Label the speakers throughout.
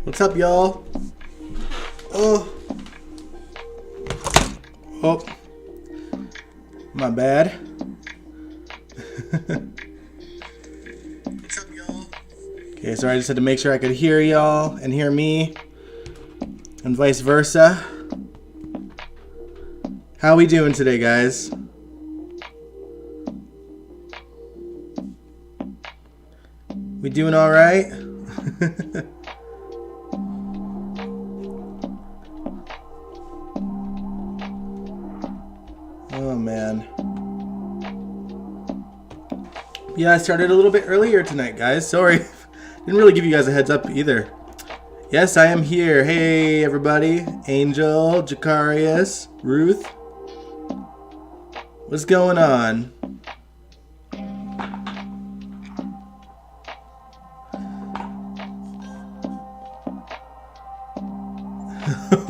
Speaker 1: What's up, y'all? Oh. Oh. My bad. What's up, y'all? Okay, sorry, I just had to make sure I could hear y'all and hear me. And vice versa. How we doing today, guys? We doing all right? Oh man. Yeah, I started a little bit earlier tonight, guys. Sorry. Didn't really give you guys a heads up either. Yes, I am here. Hey, everybody. Angel, Jacarius, Ruth. What's going on?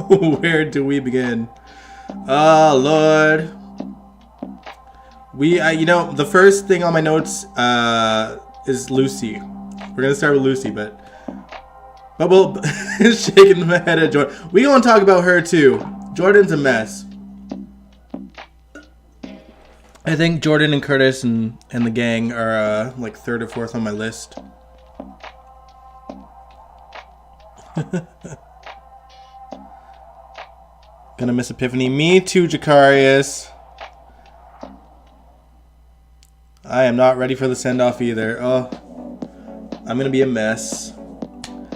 Speaker 1: Where do we begin? Oh, Lord. You know, the first thing on my notes is Lucy. We're gonna start with Lucy, but we'll shaking my head at Jordan. We gonna talk about her too. Jordan's a mess. I think Jordan and Curtis and the gang are like third or fourth on my list. Gonna miss Epiphany. Me too, Jacarius. I am not ready for the send-off either. Oh, I'm gonna be a mess.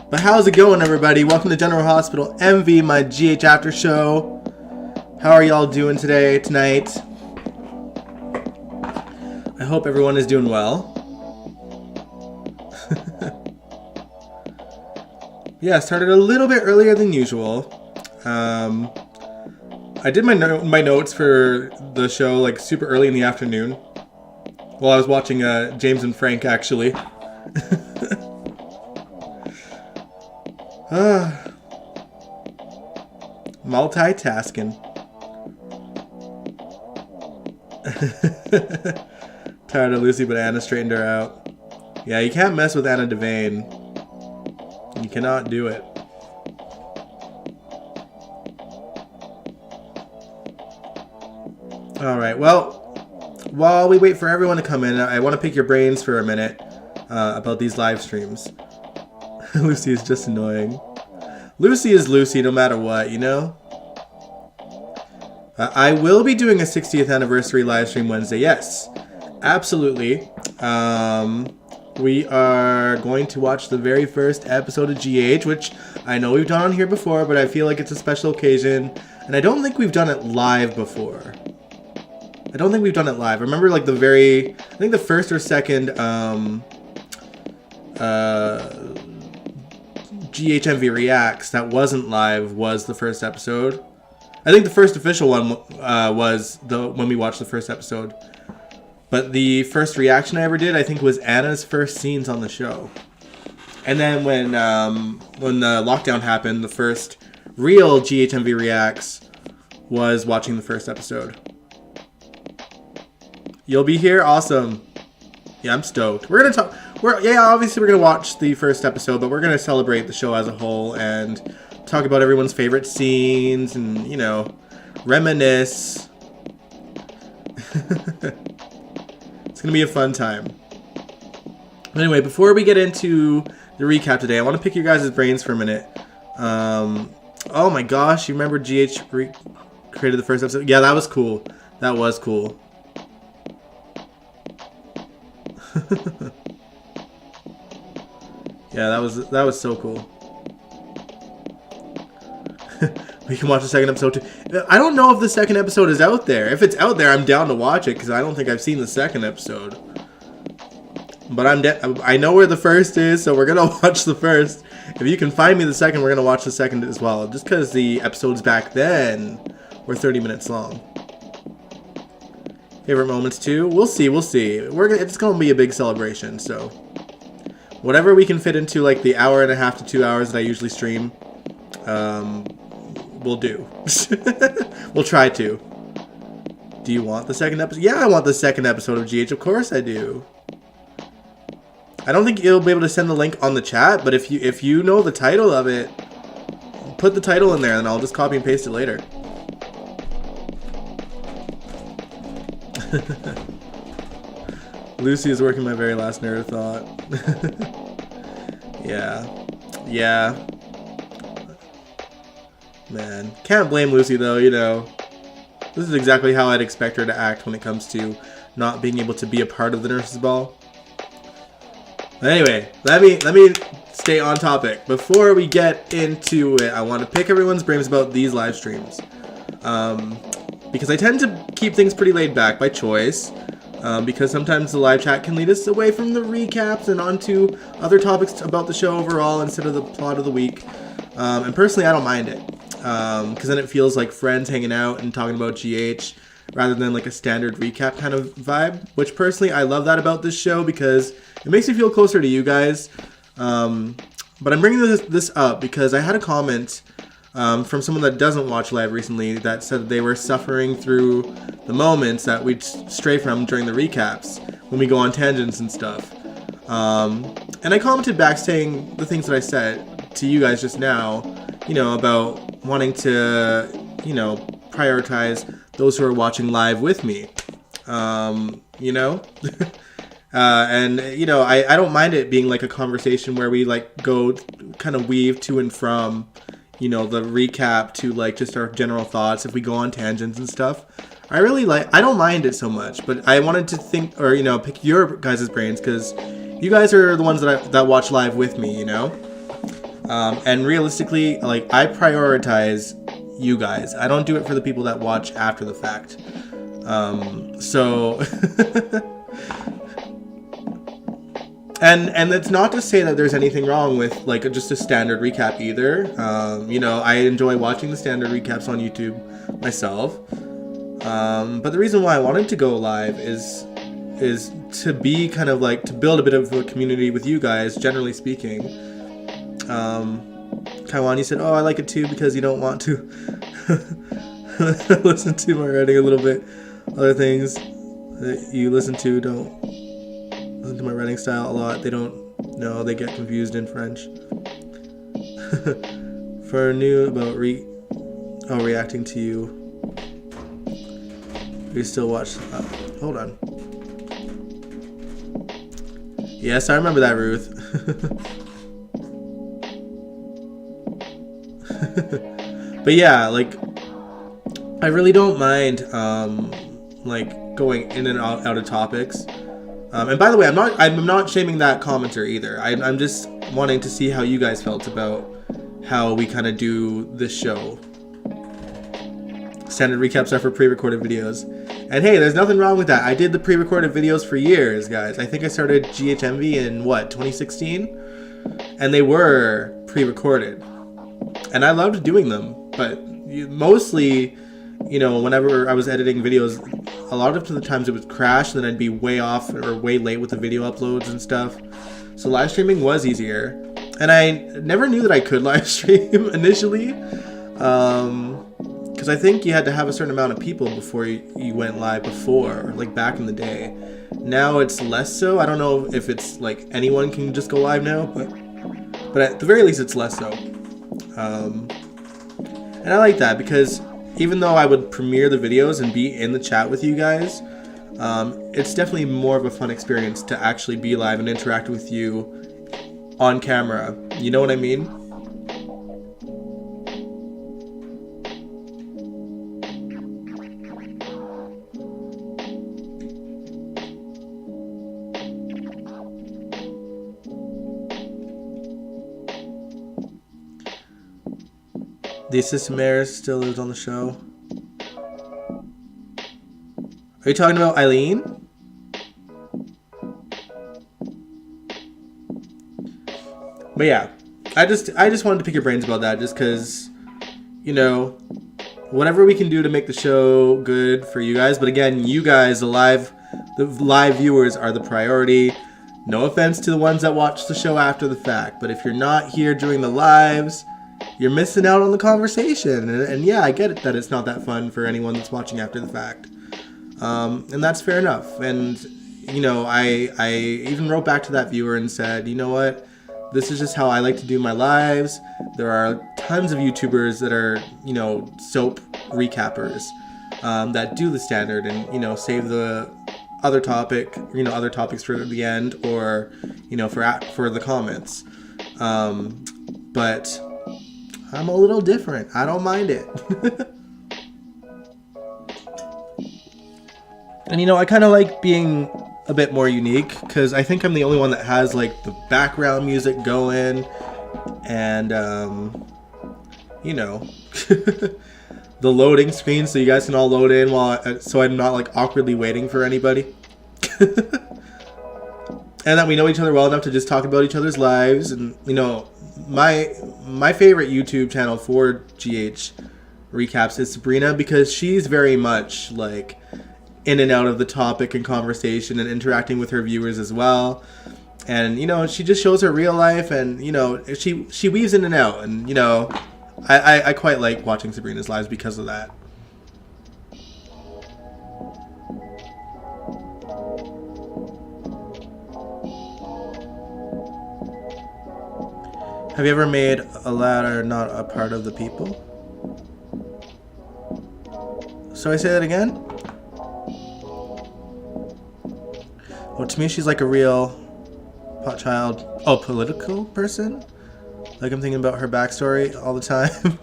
Speaker 1: But how's it going, everybody? Welcome to General Hospital MV, my GH after show. How are y'all doing tonight? I hope everyone is doing well. Yeah, started a little bit earlier than usual. I did my notes for the show like super early in the afternoon. While I was watching James and Frank, actually. Multitasking. Tired of Lucy, but Anna straightened her out. Yeah, you can't mess with Anna Devane. You cannot do it. Alright, well, while we wait for everyone to come in, I want to pick your brains for a minute about these live streams. Lucy is just annoying. Lucy is Lucy no matter what, you know? I will be doing a 60th anniversary live stream Wednesday, yes. Absolutely. We are going to watch the very first episode of GH, which I know we've done on here before, but I feel like it's a special occasion. And I don't think we've done it live before. I don't think we've done it live. I remember like I think the first or second GHMV Reacts that wasn't live was the first episode. I think the first official one was when we watched the first episode. But the first reaction I ever did, I think, was Anna's first scenes on the show. And then when the lockdown happened, the first real GHMV Reacts was watching the first episode. You'll be here? Awesome. Yeah, I'm stoked. We're gonna talk. Obviously we're gonna watch the first episode, but we're gonna celebrate the show as a whole and talk about everyone's favorite scenes and, you know, reminisce. It's gonna be a fun time. But anyway, before we get into the recap today, I want to pick your guys' brains for a minute. Oh my gosh, you remember GH created the first episode? Yeah, that was cool. That was cool. Yeah, that was so cool. We can watch the second episode too. I don't know if the second episode is out there. If it's out there, I'm down to watch it because I don't think I've seen the second episode. But I know where the first is, so we're gonna watch the first. If you can find me the second, we're gonna watch the second as well. Just because the episodes back then were 30 minutes long. Favorite moments too? We'll see. It's gonna be a big celebration, so whatever we can fit into like the hour and a half to 2 hours that I usually stream, we'll do. We'll try to. Do you want the second episode? Yeah, I want the second episode of GH. Of course I do. I don't think you'll be able to send the link on the chat, but if you know the title of it, put the title in there and I'll just copy and paste it later. Lucy is working my very last nerd thought. Yeah. Man, can't blame Lucy though, you know. This is exactly how I'd expect her to act when it comes to not being able to be a part of the nurse's ball. But anyway, let me stay on topic. Before we get into it, I want to pick everyone's brains about these live streams. Because I tend to keep things pretty laid back by choice. Because sometimes the live chat can lead us away from the recaps and onto other topics about the show overall instead of the plot of the week. And personally, I don't mind it. Because then it feels like friends hanging out and talking about GH rather than like a standard recap kind of vibe. Which personally, I love that about this show because it makes me feel closer to you guys. But I'm bringing this up because I had a comment from someone that doesn't watch live recently that said they were suffering through the moments that we'd stray from during the recaps when we go on tangents and stuff. And I commented back saying the things that I said to you guys just now, you know, about wanting to, you know, prioritize those who are watching live with me, you know? And, you know, I don't mind it being like a conversation where we like go kind of weave to and from, you know, the recap to like just our general thoughts if we go on tangents and stuff. I don't mind it so much, but I wanted to think, or, you know, pick your guys' brains because you guys are the ones that watch live with me, you know? And realistically, like, I prioritize you guys. I don't do it for the people that watch after the fact. So... And that's not to say that there's anything wrong with, like, just a standard recap either. You know, I enjoy watching the standard recaps on YouTube myself. But the reason why I wanted to go live is to be kind of like, to build a bit of a community with you guys, generally speaking. Kaiwan, you said, oh, I like it too because you don't want to listen to my writing a little bit. Other things that you listen to don't listen to my writing style a lot. They don't know, they get confused in French. For new about reacting to you. We still watch. Hold on. Yes, I remember that, Ruth. But yeah, like, I really don't mind like going in and out of topics. And by the way, I'm not shaming that commenter either. I'm just wanting to see how you guys felt about how we kind of do this show. Standard recaps are for pre-recorded videos. And hey, there's nothing wrong with that. I did the pre-recorded videos for years, guys. I think I started GHMV in, 2016? And they were pre-recorded. And I loved doing them. But mostly, you know, whenever I was editing videos, a lot of the times it would crash, and then I'd be way off or way late with the video uploads and stuff. So live streaming was easier. And I never knew that I could live stream initially. Because I think you had to have a certain amount of people before you went live before, like back in the day. Now it's less so. I don't know if it's like anyone can just go live now, but at the very least it's less so. And I like that because even though I would premiere the videos and be in the chat with you guys, it's definitely more of a fun experience to actually be live and interact with you on camera. You know what I mean? The assistant mayor still lives on the show. Are you talking about Eileen? But yeah, I just wanted to pick your brains about that, just because, you know, whatever we can do to make the show good for you guys. But again, you guys, the live viewers are the priority. No offense to the ones that watch the show after the fact, but if you're not here during the lives, you're missing out on the conversation. And yeah, I get it that it's not that fun for anyone that's watching after the fact. And that's fair enough. And, I even wrote back to that viewer and said, you know what? This is just how I like to do my lives. There are tons of YouTubers that are, soap recappers that do the standard and, save the other topic, other topics for the end or, for the comments. But I'm a little different. I don't mind it. And, I kind of like being a bit more unique because I think I'm the only one that has like the background music going and the loading screen so you guys can all load in so I'm not like awkwardly waiting for anybody. And that we know each other well enough to just talk about each other's lives. And my favorite YouTube channel for GH recaps is Sabrina because she's very much like in and out of the topic and conversation and interacting with her viewers as well. And, she just shows her real life and, she weaves in and out. And, I quite like watching Sabrina's lives because of that. Have you ever made a ladder not a part of the people? So I say that again? Well, to me, she's like a real pot child. Oh, political person? Like I'm thinking about her backstory all the time.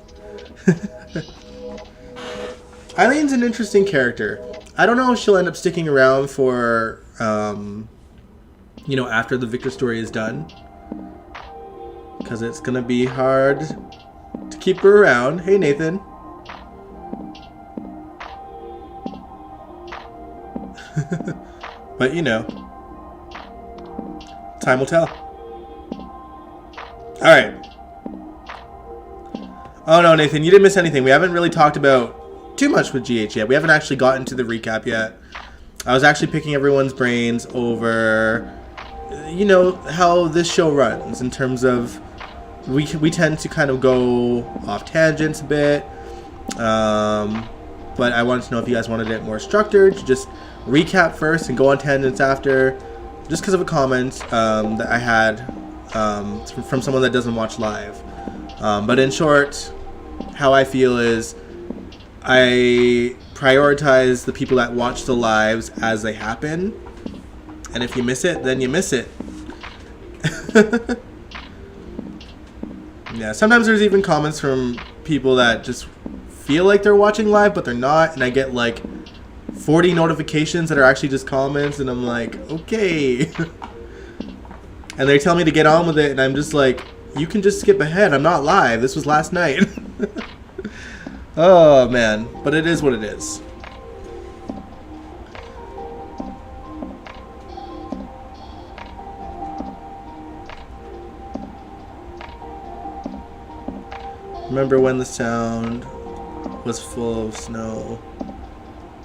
Speaker 1: Eileen's an interesting character. I don't know if she'll end up sticking around for, after the Victor story is done. Because it's going to be hard to keep her around. Hey, Nathan. But, time will tell. Alright. Oh no, Nathan, you didn't miss anything. We haven't really talked about too much with GH yet. We haven't actually gotten to the recap yet. I was actually picking everyone's brains over, how this show runs in terms of we tend to kind of go off tangents a bit. But I wanted to know if you guys wanted it more structured, to just recap first and go on tangents after, just because of a comment that I had from someone that doesn't watch live. But in short, how I feel is I prioritize the people that watch the lives as they happen, and if you miss it, then you miss it. Yeah, sometimes there's even comments from people that just feel like they're watching live, but they're not, and I get like 40 notifications that are actually just comments, and I'm like, okay. And they tell me to get on with it, and I'm just like, you can just skip ahead. I'm not live. This was last night. Oh, man. But it is what it is. Remember when the sound was full of snow?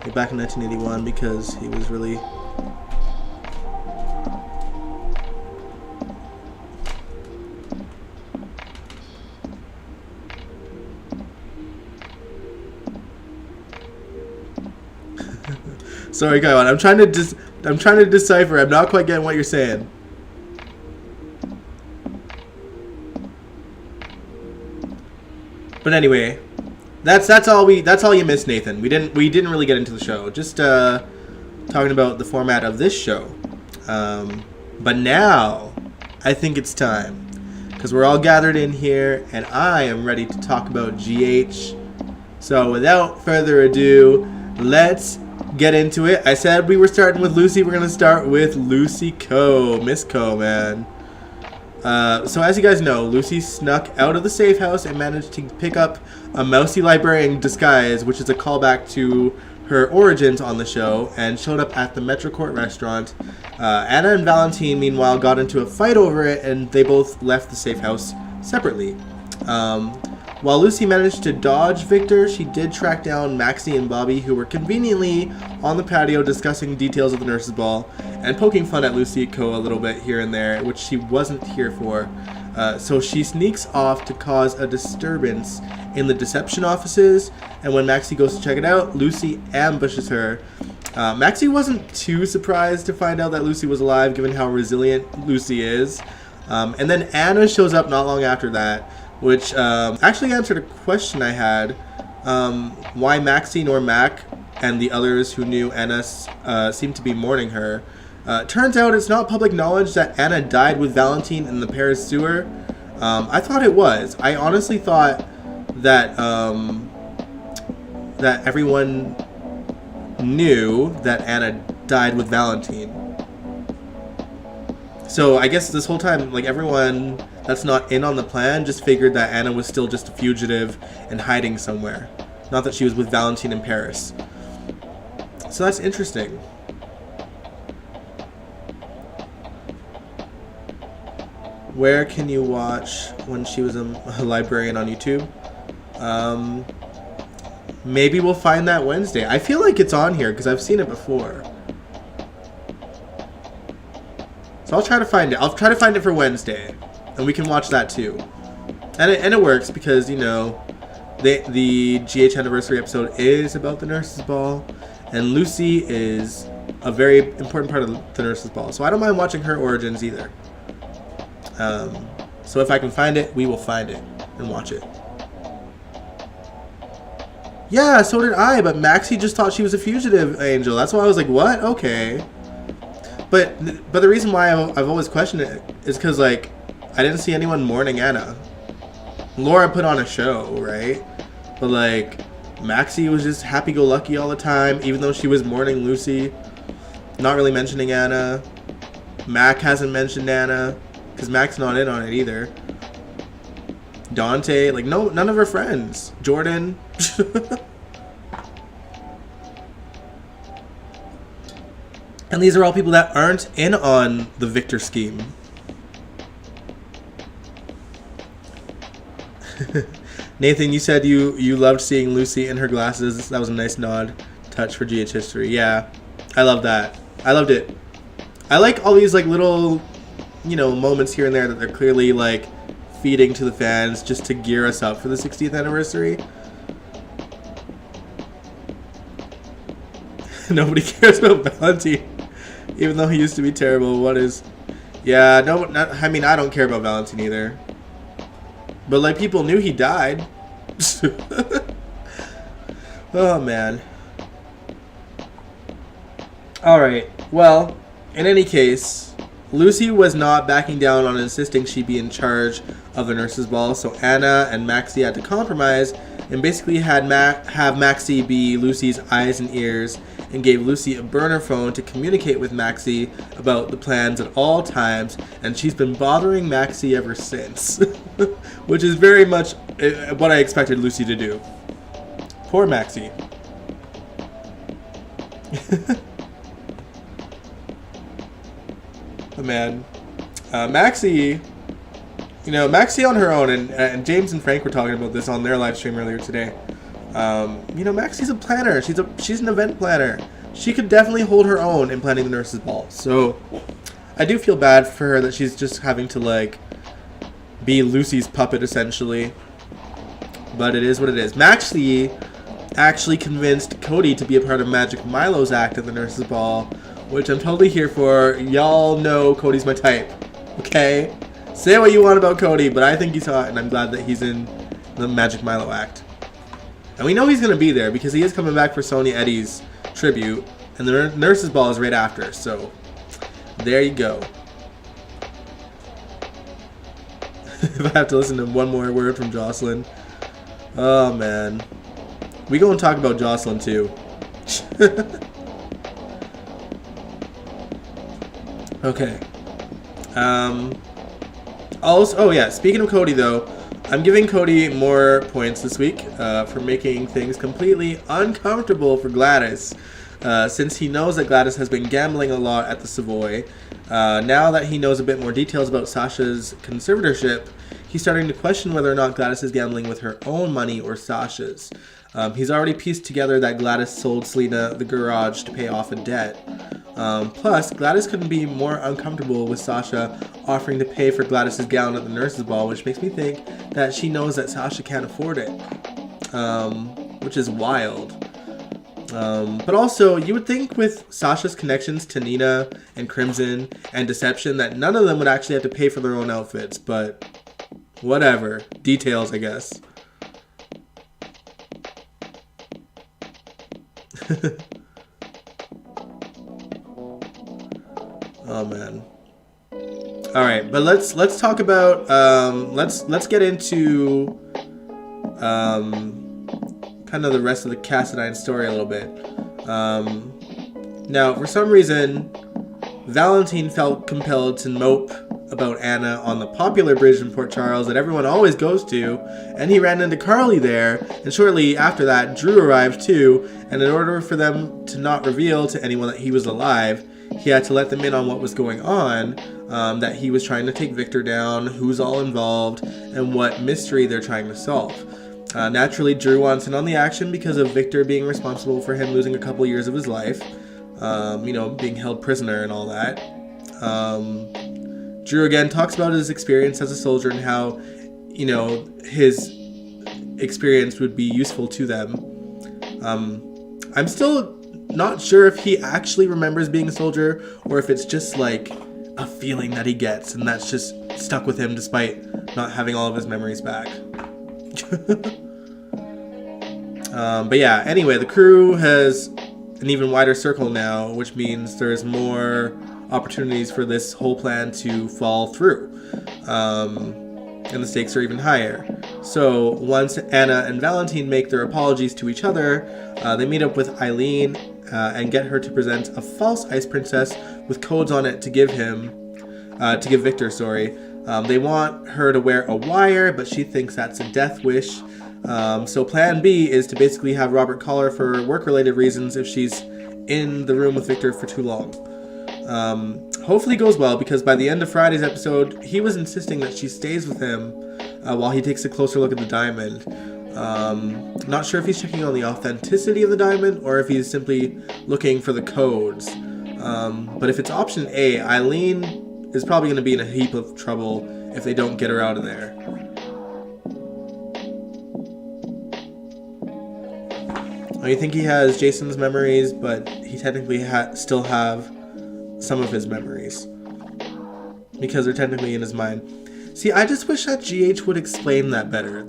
Speaker 1: Like back in 1981, because he was really... Sorry, Kaiwan. I'm trying to decipher. I'm not quite getting what you're saying. But anyway, that's all you missed, Nathan. We didn't really get into the show. Just talking about the format of this show. But now I think it's time, because we're all gathered in here and I am ready to talk about GH. So without further ado, let's get into it. I said we were starting with Lucy. We're gonna start with Lucy Coe, Miss Coe, man. So as you guys know, Lucy snuck out of the safe house and managed to pick up a mousy librarian disguise, which is a callback to her origins on the show, and showed up at the Metrocourt restaurant. Anna and Valentine, meanwhile, got into a fight over it, and they both left the safe house separately. While Lucy managed to dodge Victor, she did track down Maxie and Bobby, who were conveniently on the patio discussing details of the nurse's ball and poking fun at Lucy Coe a little bit here and there, which she wasn't here for. So she sneaks off to cause a disturbance in the deception offices, and when Maxie goes to check it out, Lucy ambushes her Maxie wasn't too surprised to find out that Lucy was alive, given how resilient Lucy is. And then Anna shows up not long after that, which actually answered a question I had. Why Maxie nor Mac and the others who knew Anna seemed to be mourning her. Turns out it's not public knowledge that Anna died with Valentine in the Paris sewer. I thought it was. I honestly thought that that everyone knew that Anna died with Valentine. So I guess this whole time, like, everyone that's not in on the plan just figured that Anna was still just a fugitive and hiding somewhere. Not that she was with Valentine in Paris. So that's interesting. Where can you watch when she was a librarian on YouTube? Maybe we'll find that Wednesday. I feel like it's on here because I've seen it before. So I'll try to find it. I'll try to find it for Wednesday. And we can watch that too. And it works because, you know, the GH anniversary episode is about the nurse's ball. And Lucy is a very important part of the nurse's ball. So I don't mind watching her origins either. So if I can find it, we will find it and watch it. Yeah, so did I, but Maxie just thought she was a fugitive angel. That's why I was like, what? Okay. But the reason why I've always questioned it is because, like, I didn't see anyone mourning Anna. Laura put on a show, right? But, like, Maxie was just happy-go-lucky all the time, even though she was mourning Lucy. Not really mentioning Anna. Mac hasn't mentioned Anna, because Mac's not in on it either. Dante, like, no, none of her friends. Jordan. And these are all people that aren't in on the Victor scheme. Nathan, you said you loved seeing Lucy in her glasses. That was a nice nod touch for GH history. Yeah, I love that. I loved it. I like all these, like, little, you know, moments here and there that they're clearly, like, feeding to the fans just to gear us up for the 60th anniversary. Nobody cares about Valentine, even though he used to be terrible. What is? Yeah, no. I mean, I don't care about Valentine either. But, like, people knew he died. Oh man. All right. Well, in any case, Lucy was not backing down on insisting she be in charge of the nurse's ball, so Anna and Maxie had to compromise and basically had have Maxie be Lucy's eyes and ears, and gave Lucy a burner phone to communicate with Maxie about the plans at all times, and she's been bothering Maxie ever since. Which is very much what I expected Lucy to do. Poor Maxie. But man, Maxie, you know, Maxie on her own, and James and Frank were talking about this on their live stream earlier today. You know, Maxie's a planner. She's an event planner. She could definitely hold her own in planning the nurse's ball. So I do feel bad for her that she's just having to, like, be Lucy's puppet essentially. But it is what it is. Maxie actually convinced Cody to be a part of Magic Milo's act at the nurse's ball, which I'm totally here for. Y'all know Cody's my type. Okay? Say what you want about Cody, but I think he's hot, and I'm glad that he's in the Magic Milo act. And we know he's going to be there because he is coming back for Sonia Eddy's tribute, and the nurse's ball is right after, so there you go. If I have to listen to one more word from Jocelyn. Oh man. We go and talk about Jocelyn too. Okay. Also, oh yeah, speaking of Cody though, I'm giving Cody more points this week for making things completely uncomfortable for Gladys. Since he knows that Gladys has been gambling a lot at the Savoy, now that he knows a bit more details about Sasha's conservatorship, he's starting to question whether or not Gladys is gambling with her own money or Sasha's. He's already pieced together that Gladys sold Selena the garage to pay off a debt. Plus, Gladys couldn't be more uncomfortable with Sasha offering to pay for Gladys's gown at the nurse's ball, which makes me think that she knows that Sasha can't afford it, which is wild. But also, you would think with Sasha's connections to Nina and Crimson and Deception that none of them would actually have to pay for their own outfits, but whatever. Details, I guess. Oh man. All right, but let's talk about let's get into kind of the rest of the Cassadine story a little bit. Now, for some reason, Valentine felt compelled to mope about Anna on the popular bridge in Port Charles that everyone always goes to, and he ran into Carly there, and shortly after that, Drew arrived too, and in order for them to not reveal to anyone that he was alive, he had to let them in on what was going on, that he was trying to take Victor down, who's all involved, and what mystery they're trying to solve. Naturally, Drew wants in on the action because of Victor being responsible for him losing a couple years of his life, being held prisoner and all that. Drew again talks about his experience as a soldier and how, his experience would be useful to them. I'm still not sure if he actually remembers being a soldier or if it's just like a feeling that he gets and that's just stuck with him despite not having all of his memories back. But yeah, anyway, the crew has an even wider circle now, which means there's more opportunities for this whole plan to fall through. And the stakes are even higher. So once Anna and Valentine make their apologies to each other, they meet up with Eileen and get her to present a false ice princess with codes on it to give Victor. They want her to wear a wire, but she thinks that's a death wish. So plan B is to basically have Robert call her for work-related reasons if she's in the room with Victor for too long. Hopefully goes well, because by the end of Friday's episode, he was insisting that she stays with him while he takes a closer look at the diamond. Not sure if he's checking on the authenticity of the diamond or if he's simply looking for the codes. But if it's option A, Eileen is probably going to be in a heap of trouble if they don't get her out of there. I think he has Jason's memories, but he technically still have some of his memories because they're technically in his mind. See, I just wish that GH would explain that better.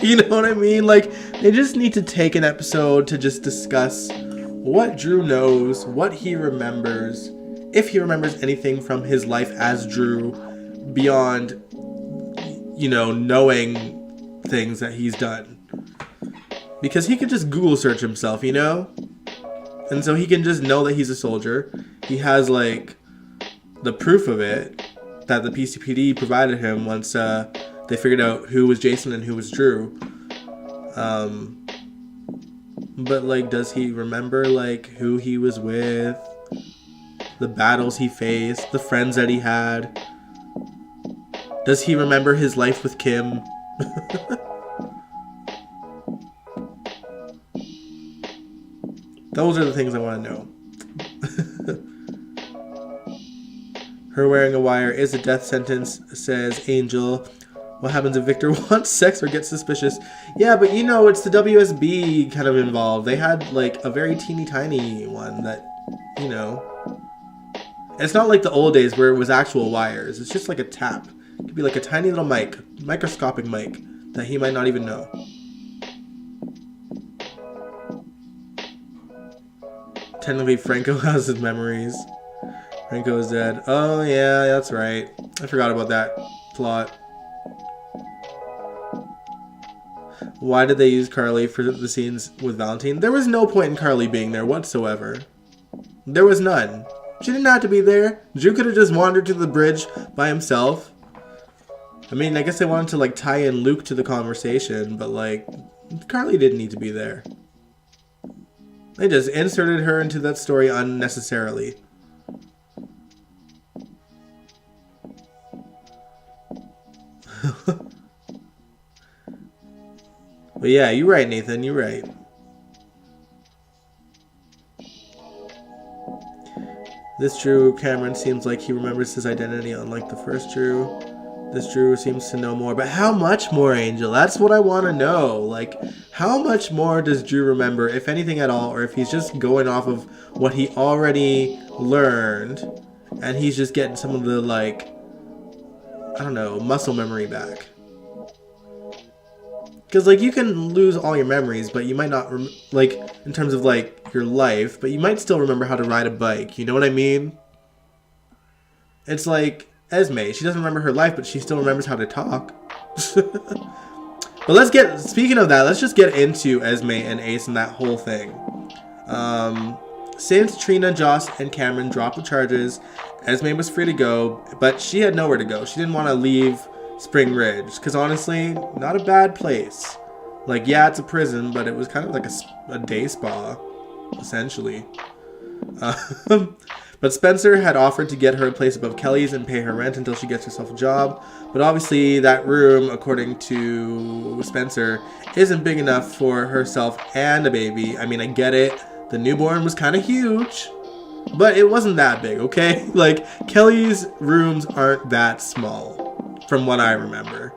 Speaker 1: You know what I mean? Like, they just need to take an episode to just discuss what Drew knows, what he remembers, if he remembers anything from his life as Drew beyond, knowing things that he's done. Because he could just Google search himself, And so he can just know that he's a soldier. He has, the proof of it that the PCPD provided him once they figured out who was Jason and who was Drew. But, does he remember, who he was with? The battles he faced? The friends that he had? Does he remember his life with Kim? Those are the things I want to know. Her wearing a wire is a death sentence, says Angel. What happens if Victor wants sex or gets suspicious? Yeah, but it's the WSB kind of involved. They had, a very teeny tiny one that, It's not like the old days where it was actual wires. It's just like a tap. It could be like a tiny little microscopic mic that he might not even know. Technically, Franco has his memories. Franco is dead. Oh, yeah, that's right. I forgot about that plot. Why did they use Carly for the scenes with Valentine? There was no point in Carly being there whatsoever. There was none. She didn't have to be there. Drew could have just wandered to the bridge by himself. I mean, I guess they wanted to, tie in Luke to the conversation, but, Carly didn't need to be there. They just inserted her into that story unnecessarily. But yeah, you're right, Nathan. You're right. This Drew Cameron seems like he remembers his identity unlike the first Drew. This Drew seems to know more. But how much more, Angel? That's what I want to know. Like, how much more does Drew remember, if anything at all, or if he's just going off of what he already learned, and he's just getting some of the, like, I don't know, muscle memory back. Because, like, you can lose all your memories, but you might not, like, in terms of, like, your life, but you might still remember how to ride a bike. You know what I mean? It's like Esme. She doesn't remember her life, but she still remembers how to talk. But speaking of that, let's just get into Esme and Ace and that whole thing. Since Trina, Joss, and Cameron dropped the charges, Esme was free to go, but she had nowhere to go. She didn't want to leave Spring Ridge, because honestly, not a bad place. Like, yeah, it's a prison, but it was kind of like a day spa, essentially. But Spencer had offered to get her a place above Kelly's and pay her rent until she gets herself a job. But obviously that room, according to Spencer, isn't big enough for herself and a baby. I mean, I get it. The newborn was kind of huge, but it wasn't that big, okay? Like, Kelly's rooms aren't that small, from what I remember.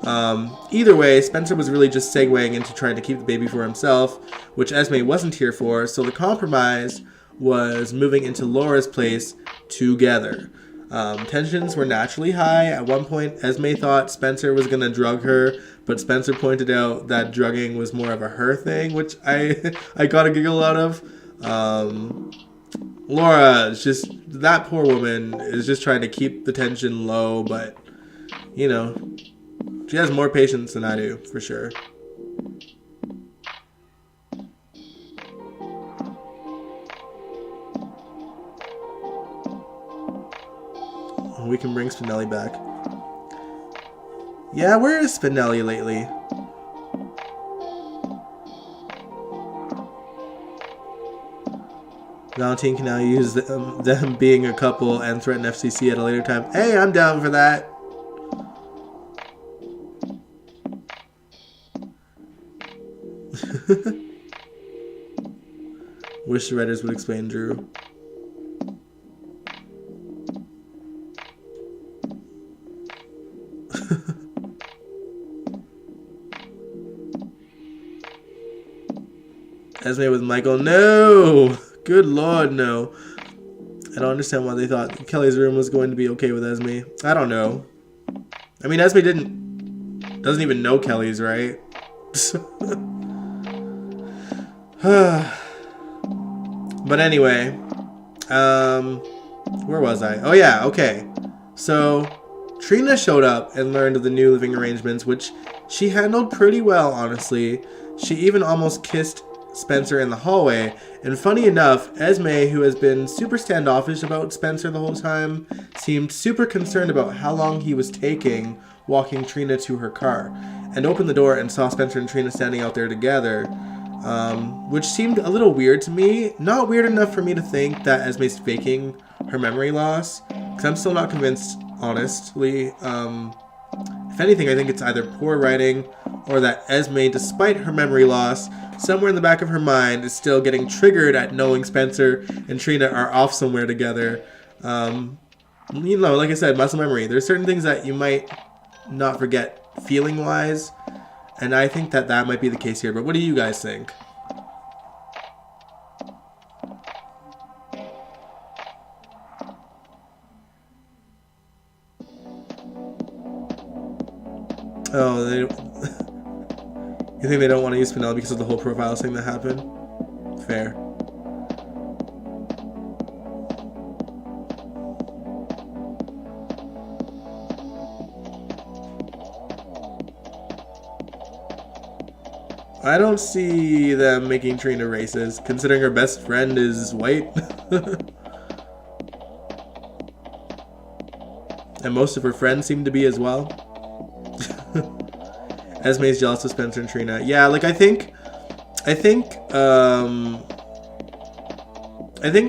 Speaker 1: Either way, Spencer was really just segueing into trying to keep the baby for himself, which Esme wasn't here for, so the compromise was moving into Laura's place together. Tensions were naturally high. At one point, Esme thought Spencer was going to drug her, but Spencer pointed out that drugging was more of a her thing, which I got a giggle out of. Laura is just, that poor woman is just trying to keep the tension low, but, you know, she has more patience than I do, for sure. We can bring Spinelli back. Yeah, where is Spinelli lately? Valentine can now use them being a couple and threaten FCC at a later time. Hey, I'm down for that. Wish the writers would explain Drew. Esme with Michael. No! Good lord, no. I don't understand why they thought Kelly's room was going to be okay with Esme. I don't know. I mean, Esme doesn't even know Kelly's, right? But anyway, where was I? Oh yeah, okay. So Trina showed up and learned of the new living arrangements, which she handled pretty well, honestly. She even almost kissed Spencer in the hallway, and funny enough, Esme, who has been super standoffish about Spencer the whole time, seemed super concerned about how long he was taking walking Trina to her car, and opened the door and saw Spencer and Trina standing out there together, which seemed a little weird to me. Not weird enough for me to think that Esme's faking her memory loss, because I'm still not convinced, honestly. If anything, I think it's either poor writing or that Esme, despite her memory loss, somewhere in the back of her mind is still getting triggered at knowing Spencer and Trina are off somewhere together. You know, like I said, muscle memory. There's certain things that you might not forget feeling-wise, and I think that that might be the case here. But what do you guys think? Oh, they... You think they don't want to use Spinelli because of the whole profiles thing that happened? Fair. I don't see them making Trina racist, considering her best friend is white. And most of her friends seem to be as well. Esme's jealous of Spencer and Trina. Yeah, like I think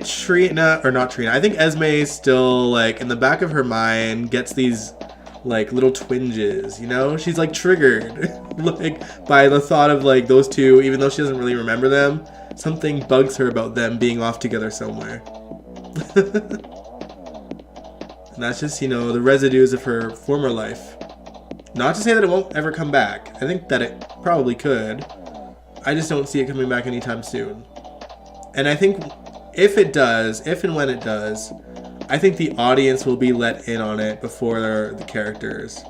Speaker 1: Trina, or not Trina, I think Esme still, like, in the back of her mind gets these, like, little twinges, you know? She's, like, triggered, like, by the thought of, like, those two, even though she doesn't really remember them. Something bugs her about them being off together somewhere. And that's just, the residues of her former life. Not to say that it won't ever come back. I think that it probably could. I just don't see it coming back anytime soon. And I think if and when it does, I think the audience will be let in on it before the characters.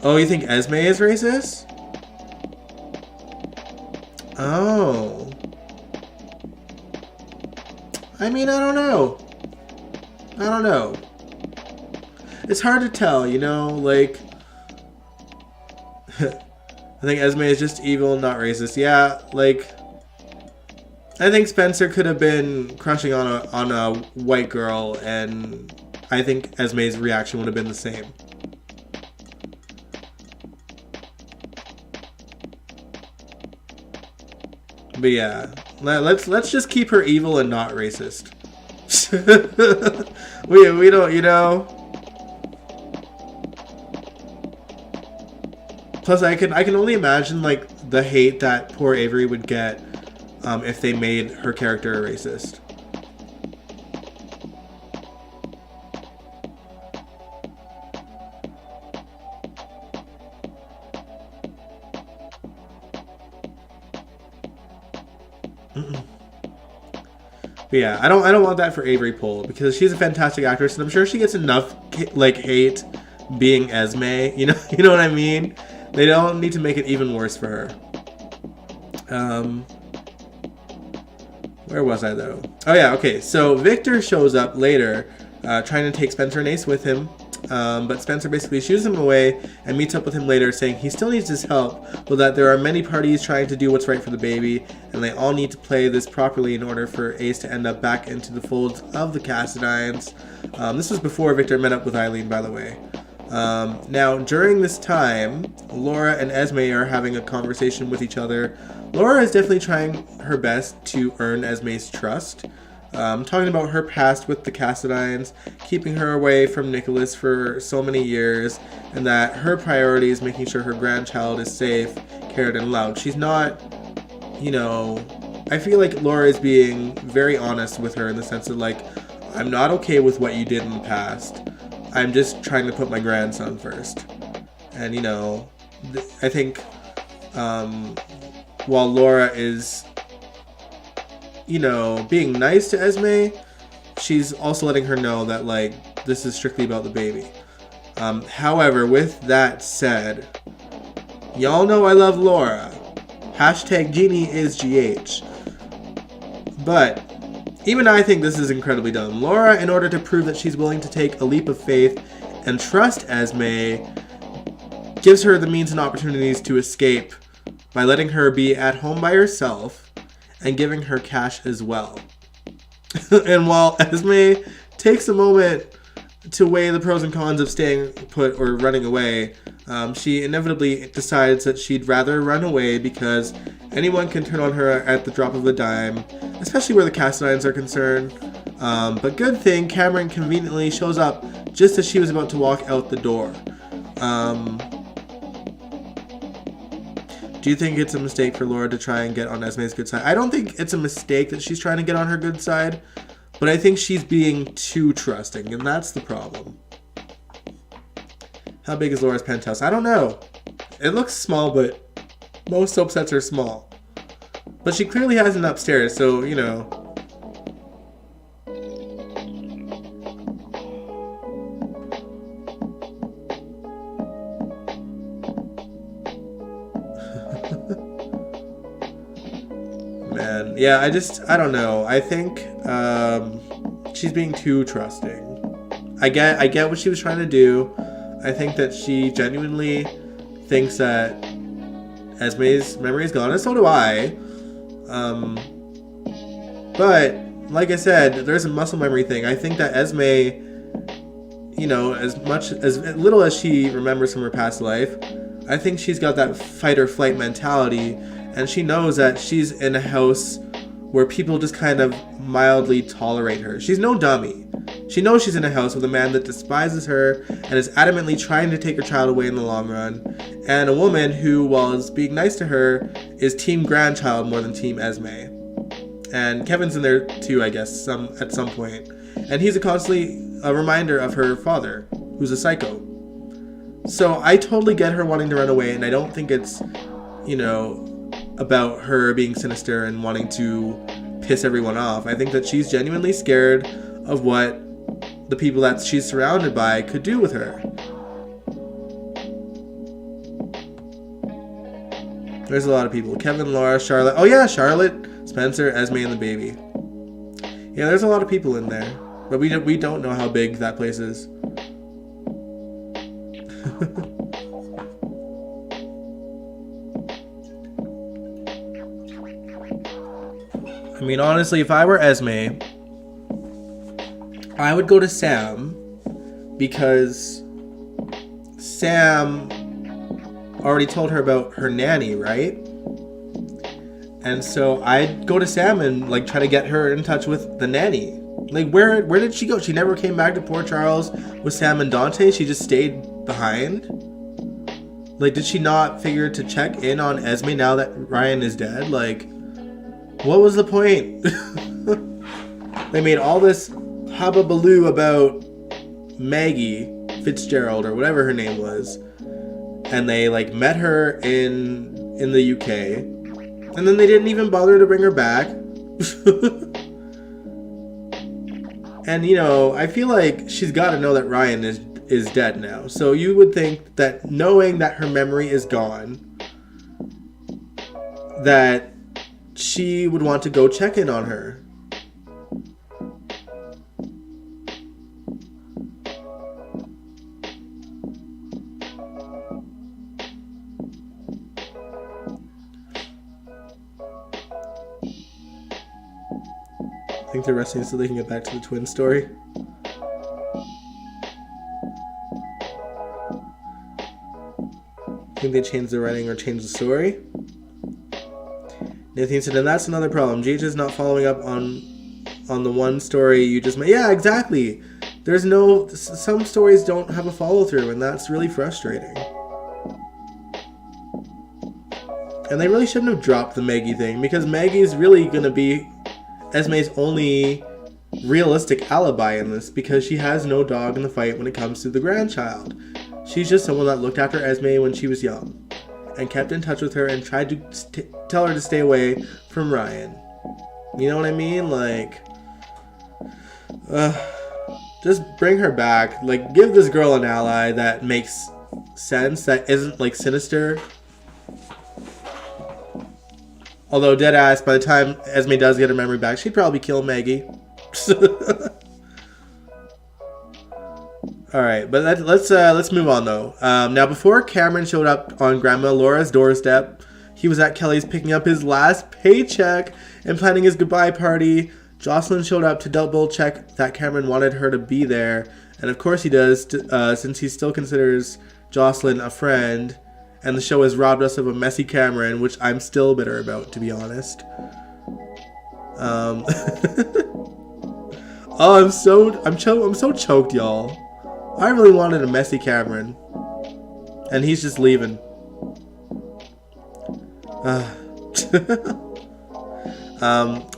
Speaker 1: Oh, you think Esme is racist? Oh. I mean, I don't know. It's hard to tell, like... I think Esme is just evil, not racist. Yeah, like... I think Spencer could have been crushing on a white girl, and I think Esme's reaction would have been the same. But yeah, let's just keep her evil and not racist. we don't, Plus, I can only imagine like the hate that poor Avery would get if they made her character a racist. But yeah, I don't want that for Avery Pohl because she's a fantastic actress and I'm sure she gets enough like hate being Esme. You know what I mean? They don't need to make it even worse for her. Where was I though? Oh yeah, okay. So Victor shows up later, trying to take Spencer and Ace with him. But Spencer basically shoos him away and meets up with him later saying he still needs his help, but that there are many parties trying to do what's right for the baby, and they all need to play this properly in order for Ace to end up back into the folds of the Cassadines. This was before Victor met up with Eileen, by the way. Now, during this time, Laura and Esme are having a conversation with each other. Laura is definitely trying her best to earn Esme's trust. Talking about her past with the Cassadines, keeping her away from Nicholas for so many years, and that her priority is making sure her grandchild is safe, cared, and loved. She's not, I feel like Laura is being very honest with her in the sense of like, I'm not okay with what you did in the past. I'm just trying to put my grandson first. And, I think while Laura is... being nice to Esme, she's also letting her know that, like, this is strictly about the baby. However, with that said, y'all know I love Laura. Hashtag Genie is GH. But even I think this is incredibly dumb. Laura, in order to prove that she's willing to take a leap of faith and trust Esme, gives her the means and opportunities to escape by letting her be at home by herself and giving her cash as well. And while Esme takes a moment to weigh the pros and cons of staying put or running away, she inevitably decides that she'd rather run away because anyone can turn on her at the drop of a dime, especially where the Cassadines are concerned. But good thing Cameron conveniently shows up just as she was about to walk out the door. Do you think it's a mistake for Laura to try and get on Esme's good side? I don't think it's a mistake that she's trying to get on her good side, but I think she's being too trusting, and that's the problem. How big is Laura's penthouse? I don't know. It looks small, but most soap sets are small. But she clearly has an upstairs, so, Man, yeah, I don't know. I think she's being too trusting. I get what she was trying to do. I think that she genuinely thinks that Esme's memory is gone, and so do I. But like I said, there's a muscle memory thing. I think that Esme, as little as she remembers from her past life, I think she's got that fight or flight mentality. And she knows that she's in a house where people just kind of mildly tolerate her. She's no dummy. She knows she's in a house with a man that despises her and is adamantly trying to take her child away in the long run. And a woman who, while being nice to her, is team grandchild more than team Esme. And Kevin's in there too, I guess, at some point. And he's constantly a reminder of her father, who's a psycho. So I totally get her wanting to run away, and I don't think it's, about her being sinister and wanting to piss everyone off. I think that she's genuinely scared of what the people that she's surrounded by could do with her. There's a lot of people. Kevin, Laura, Charlotte. Oh yeah, Charlotte, Spencer, Esme, and the baby. Yeah, there's a lot of people in there. But we don't know how big that place is. I mean, honestly, if I were Esme, I would go to Sam, because Sam already told her about her nanny, right? And so I'd go to Sam and try to get her in touch with the nanny. Where did she go? She never came back to Port Charles with Sam and Dante. She just stayed behind. Did she not figure to check in on Esme now that Ryan is dead? What was the point? They made all this hubbubaloo about Maggie Fitzgerald, or whatever her name was, and they met her in the UK, and then they didn't even bother to bring her back. And I feel like she's got to know that Ryan is dead now. So you would think that, knowing that her memory is gone, that she would want to go check in on her. I think they're resting so they can get back to the twin story. I think they changed the writing or changed the story. Nathan said, and that's another problem. GH is not following up on the one story you just made. Yeah, exactly. Some stories don't have a follow-through, and that's really frustrating. And they really shouldn't have dropped the Maggie thing, because Maggie's really going to be Esme's only realistic alibi in this, because she has no dog in the fight when it comes to the grandchild. She's just someone that looked after Esme when she was young and kept in touch with her and tried to tell her to stay away from Ryan. You know what I mean? Just bring her back. Give this girl an ally that makes sense, that isn't sinister. Although, deadass, by the time Esme does get her memory back, she'd probably kill Maggie. Alright, but let's move on though. Now, before Cameron showed up on Grandma Laura's doorstep, he was at Kelly's picking up his last paycheck and planning his goodbye party. Jocelyn showed up to double check that Cameron wanted her to be there. And of course he does, since he still considers Jocelyn a friend. And the show has robbed us of a messy Cameron, which I'm still bitter about, to be honest. Oh, I'm so choked, y'all. I really wanted a messy Cameron, and he's just leaving.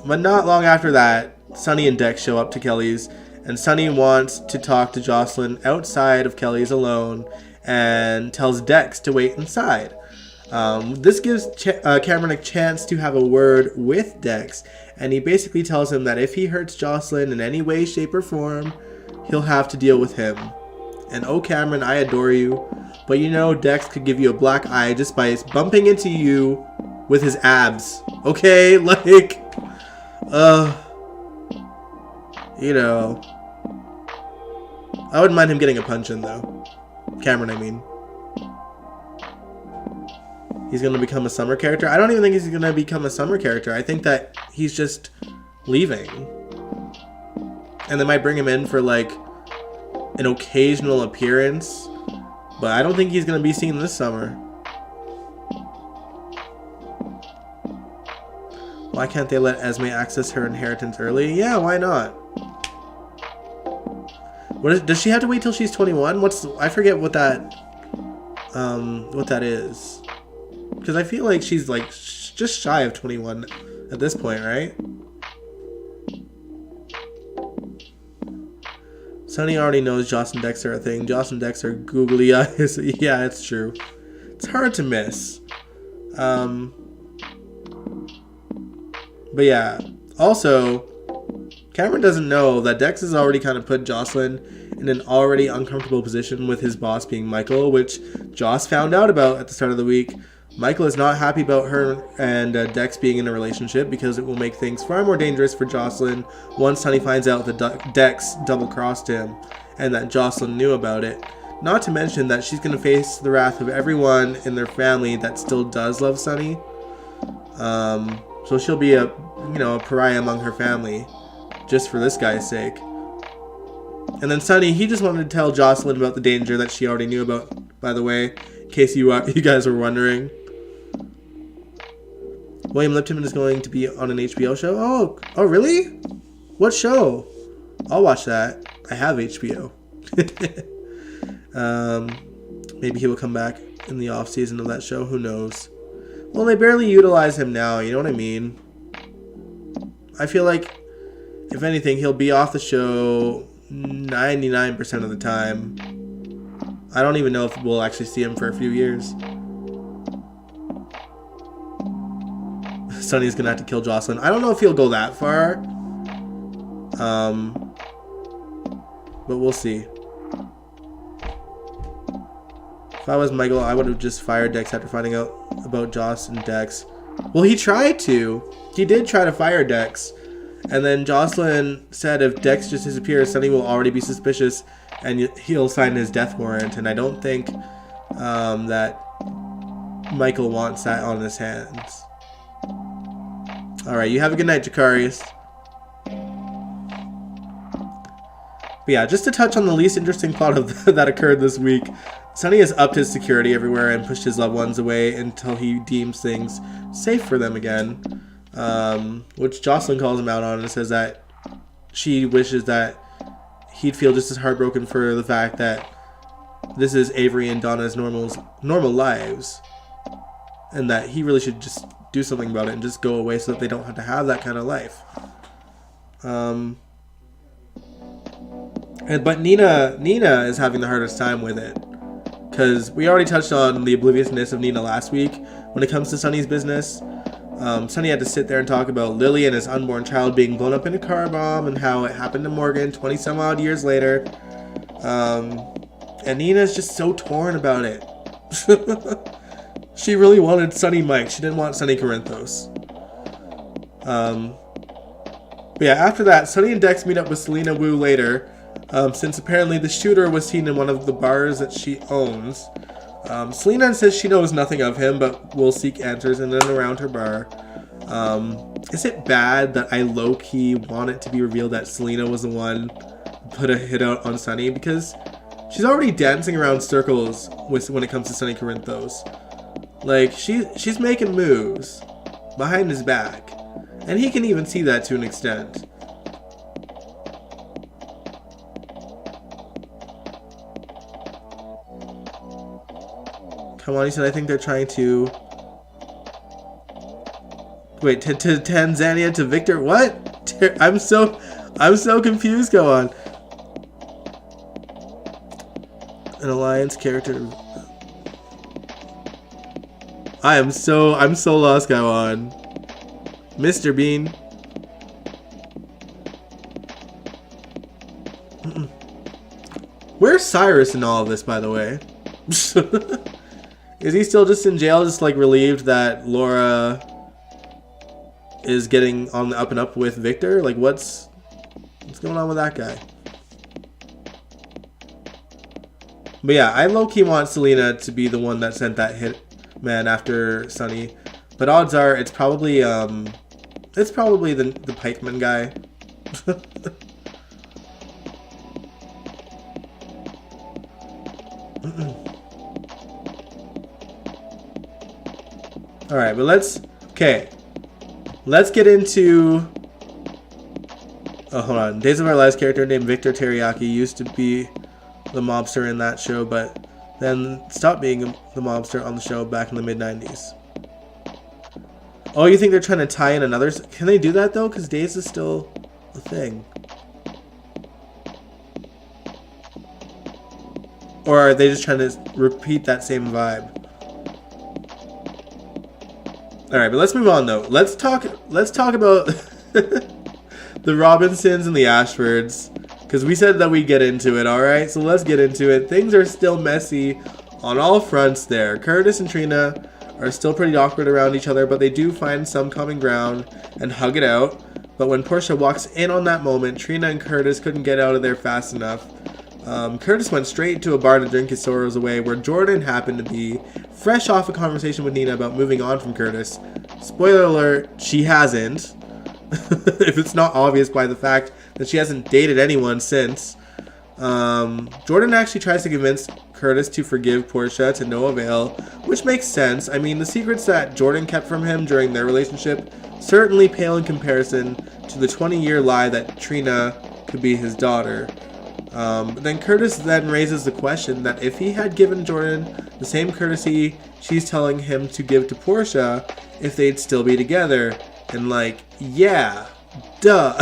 Speaker 1: But not long after that, Sunny and Dex show up to Kelly's, and Sunny wants to talk to Jocelyn outside of Kelly's alone, and tells Dex to wait inside. This gives Cameron a chance to have a word with Dex, and he basically tells him that if he hurts Jocelyn in any way, shape, or form, he'll have to deal with him. And oh, Cameron, I adore you, but Dex could give you a black eye just by bumping into you with his abs. Okay? I wouldn't mind him getting a punch in, though. Cameron, I mean. He's going to become a summer character? I don't even think he's going to become a summer character. I think that he's just leaving. And they might bring him in for, an occasional appearance. But I don't think he's going to be seen this summer. Why can't they let Esme access her inheritance early? Yeah, why not? Does she have to wait till she's 21? I forget what that is. Because I feel like she's just shy of 21 at this point, right? Sonny already knows Joss and Dex are a thing. Joss and Dex are googly eyes. Yeah, it's true. It's hard to miss. But yeah. Also, Cameron doesn't know that Dex has already kind of put Jocelyn in an already uncomfortable position with his boss being Michael, which Joss found out about at the start of the week. Michael is not happy about her and Dex being in a relationship because it will make things far more dangerous for Jocelyn once Sonny finds out that Dex double-crossed him and that Jocelyn knew about it. Not to mention that she's going to face the wrath of everyone in their family that still does love Sonny. So she'll be a pariah among her family just for this guy's sake. And then Sonny, he just wanted to tell Jocelyn about the danger that she already knew about, by the way, in case you guys were wondering. William Lipton is going to be on an HBO show? Oh, really? What show? I'll watch that. I have HBO. Maybe he will come back in the off season of that show. Who knows? Well, they barely utilize him now. You know what I mean? I feel like, if anything, he'll be off the show 99% of the time. I don't even know if we'll actually see him for a few years. Sonny's gonna have to kill Jocelyn. I don't know if he'll go that far. But we'll see. If I was Michael, I would have just fired Dex after finding out about Joss and Dex. Well, he tried to. He did try to fire Dex. And then Jocelyn said if Dex just disappears, Sonny will already be suspicious and he'll sign his death warrant. And I don't think that Michael wants that on his hands. Alright, you have a good night, Jakarius. But yeah, just to touch on the least interesting plot of that occurred this week, Sonny has upped his security everywhere and pushed his loved ones away until he deems things safe for them again. Which Jocelyn calls him out on and says that she wishes that he'd feel just as heartbroken for the fact that this is Avery and Donna's normal lives, and that he really should just do something about it and just go away so that they don't have to have that kind of life. But Nina is having the hardest time with it, because we already touched on the obliviousness of Nina last week when it comes to Sonny's business. Sonny had to sit there and talk about Lily and his unborn child being blown up in a car bomb and how it happened to Morgan 20 some odd years later. And Nina's just so torn about it. She really wanted Sonny Mike. She didn't want Sonny Corinthos. But yeah, after that, Sonny and Dex meet up with Selena Wu later, since apparently the shooter was seen in one of the bars that she owns. Selena says she knows nothing of him, but will seek answers in and around her bar. Is it bad that I low-key want it to be revealed that Selena was the one who put a hit out on Sonny? Because she's already dancing around circles when it comes to Sonny Corinthos. Like, she's making moves behind his back. And he can even see that to an extent. Come on, he said, I think they're trying to... Wait, to Tanzania, to Victor? What? I'm so confused, go on. An alliance character... I'm so lost, go on. Mr. Bean. Where's Cyrus in all of this, by the way? Is he still just in jail, just like relieved that Laura is getting on the up and up with Victor? Like, what's going on with that guy? But yeah, I low-key want Selena to be the one that sent that hit man after Sonny. But odds are it's probably the pikeman guy. Alright, but let's get into... Oh, hold on. Days of Our Lives character named Victor Teriyaki used to be the mobster in that show, but then stopped being the mobster on the show back in the mid-90s. Oh, you think they're trying to tie in another... Can they do that, though? Because Days is still a thing. Or are they just trying to repeat that same vibe? Alright, but let's move on though. Let's talk about the Robinsons and the Ashfords. Because we said that we'd get into it, alright? So let's get into it. Things are still messy on all fronts there. Curtis and Trina are still pretty awkward around each other, but they do find some common ground and hug it out. But when Portia walks in on that moment, Trina and Curtis couldn't get out of there fast enough. Curtis went straight to a bar to drink his sorrows away, where Jordan happened to be, fresh off a conversation with Nina about moving on from Curtis. Spoiler alert, she hasn't. If it's not obvious by the fact that she hasn't dated anyone since. Jordan actually tries to convince Curtis to forgive Portia, to no avail, which makes sense. I mean, the secrets that Jordan kept from him during their relationship certainly pale in comparison to the 20-year lie that Trina could be his daughter. But then Curtis then raises the question that if he had given Jordan the same courtesy she's telling him to give to Portia, if they'd still be together. And like, yeah, duh.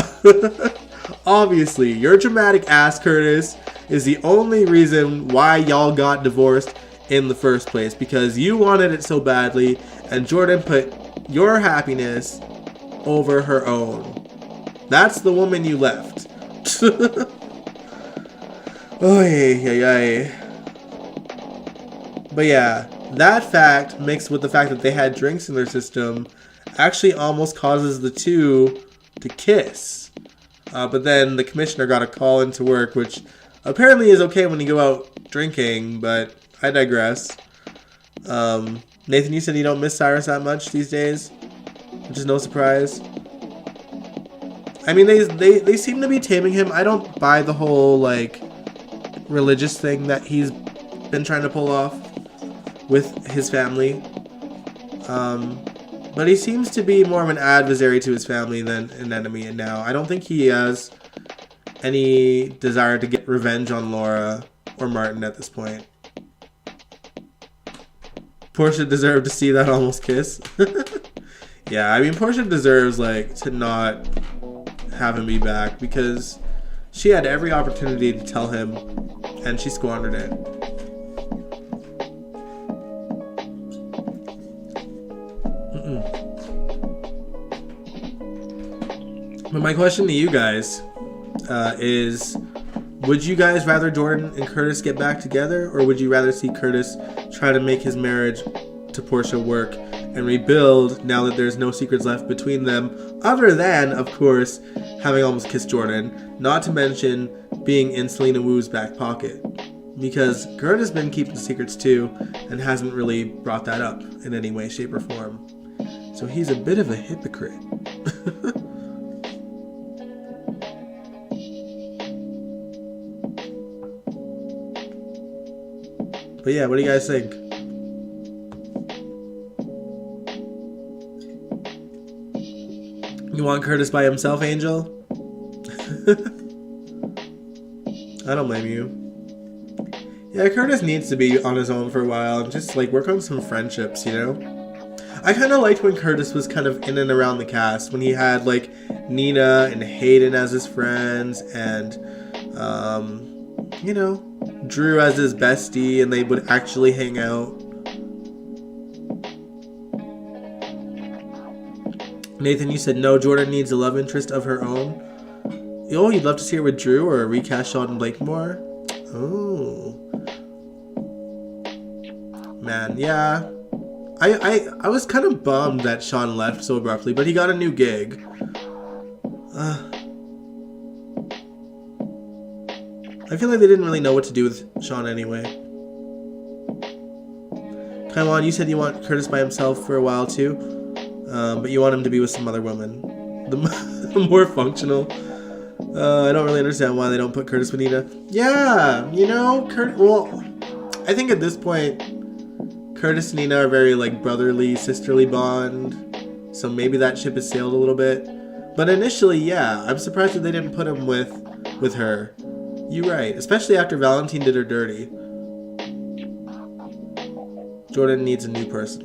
Speaker 1: Obviously, your dramatic ass, Curtis, is the only reason why y'all got divorced in the first place. Because you wanted it so badly, and Jordan put your happiness over her own. That's the woman you left. Oh, yeah. But yeah, that fact, mixed with the fact that they had drinks in their system, actually almost causes the two to kiss. But then the commissioner got a call into work, which apparently is okay when you go out drinking, but I digress. Nathan, you said you don't miss Cyrus that much these days, which is no surprise. I mean, they seem to be taming him. I don't buy the whole, like, religious thing that he's been trying to pull off with his family. But he seems to be more of an adversary to his family than an enemy, and now I don't think he has any desire to get revenge on Laura or Martin at this point. Portia deserved to see that almost kiss. Yeah, I mean, Portia deserves, like, to not have him be back, because she had every opportunity to tell him, and she squandered it. But my question to you guys is, would you guys rather Jordan and Curtis get back together, or would you rather see Curtis try to make his marriage to Portia work and rebuild now that there's no secrets left between them, other than, of course, having almost kissed Jordan, not to mention being in Selena Wu's back pocket? Because Curtis has been keeping secrets too, and hasn't really brought that up in any way, shape, or form. So he's a bit of a hypocrite. But yeah, what do you guys think? You want Curtis by himself, Angel? I don't blame you. Yeah, Curtis needs to be on his own for a while and just, like, work on some friendships, you know? I kind of liked when Curtis was kind of in and around the cast, when he had, like, Nina and Hayden as his friends, and, you know, Drew as his bestie, and they would actually hang out. Nathan, you said no, Jordan needs a love interest of her own. Oh, you'd love to see her with Drew or a recast Sheldon Blakemore? Oh. Man, yeah. I was kind of bummed that Sean left so abruptly, but he got a new gig. I feel like they didn't really know what to do with Sean anyway. Come on, you said you want Curtis by himself for a while too, but you want him to be with some other woman. The more functional. I don't really understand why they don't put Curtis with Nina. Yeah, you know, well, I think at this point, Curtis and Nina are very, like, brotherly, sisterly bond, so maybe that ship has sailed a little bit. But initially, yeah, I'm surprised that they didn't put him with her. You're right, especially after Valentine did her dirty. Jordan needs a new person.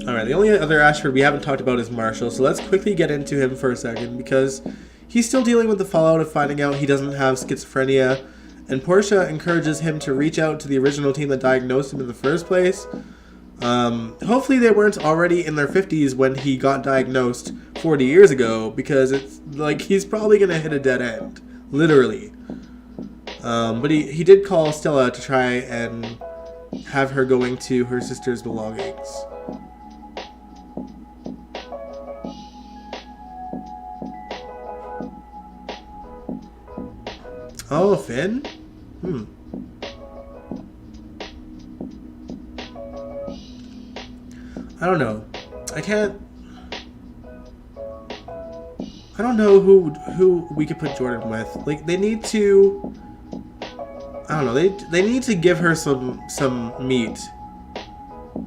Speaker 1: Alright, the only other Ashford we haven't talked about is Marshall, so let's quickly get into him for a second, because he's still dealing with the fallout of finding out he doesn't have schizophrenia, and Portia encourages him to reach out to the original team that diagnosed him in the first place. Hopefully they weren't already in their 50s when he got diagnosed 40 years ago, because it's like he's probably going to hit a dead end. Literally. But he did call Stella to try and have her going to her sister's belongings. Oh, Finn? I don't know. I don't know who we could put Jordan with. Like, they need to... I don't know. They need to give her some meat.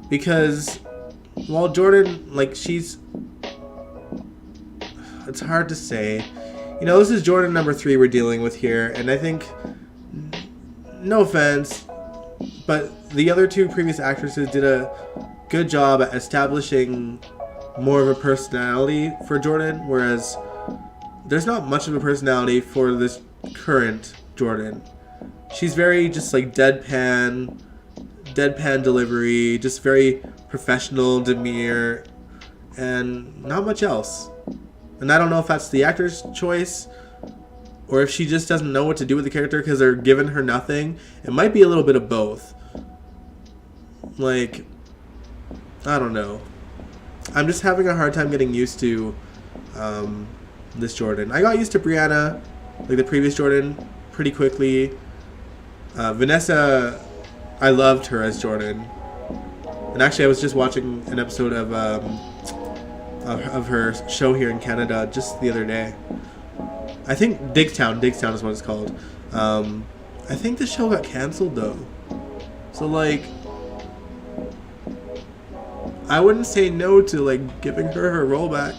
Speaker 1: Because while Jordan, like, she's... It's hard to say. You know, this is Jordan number 3 we're dealing with here. And I think... No offense, but the other 2 previous actresses did a good job at establishing more of a personality for Jordan, whereas there's not much of a personality for this current Jordan. She's very just like deadpan delivery, just very professional demeanor, and not much else. And I don't know if that's the actor's choice, or if she just doesn't know what to do with the character because they're giving her nothing. It might be a little bit of both. Like, I don't know. I'm just having a hard time getting used to this Jordan. I got used to Brianna, like the previous Jordan, pretty quickly. Vanessa, I loved her as Jordan. And actually, I was just watching an episode of her show here in Canada just the other day. I think Digstown is what it's called. I think the show got cancelled though. So like, I wouldn't say no to like giving her role back.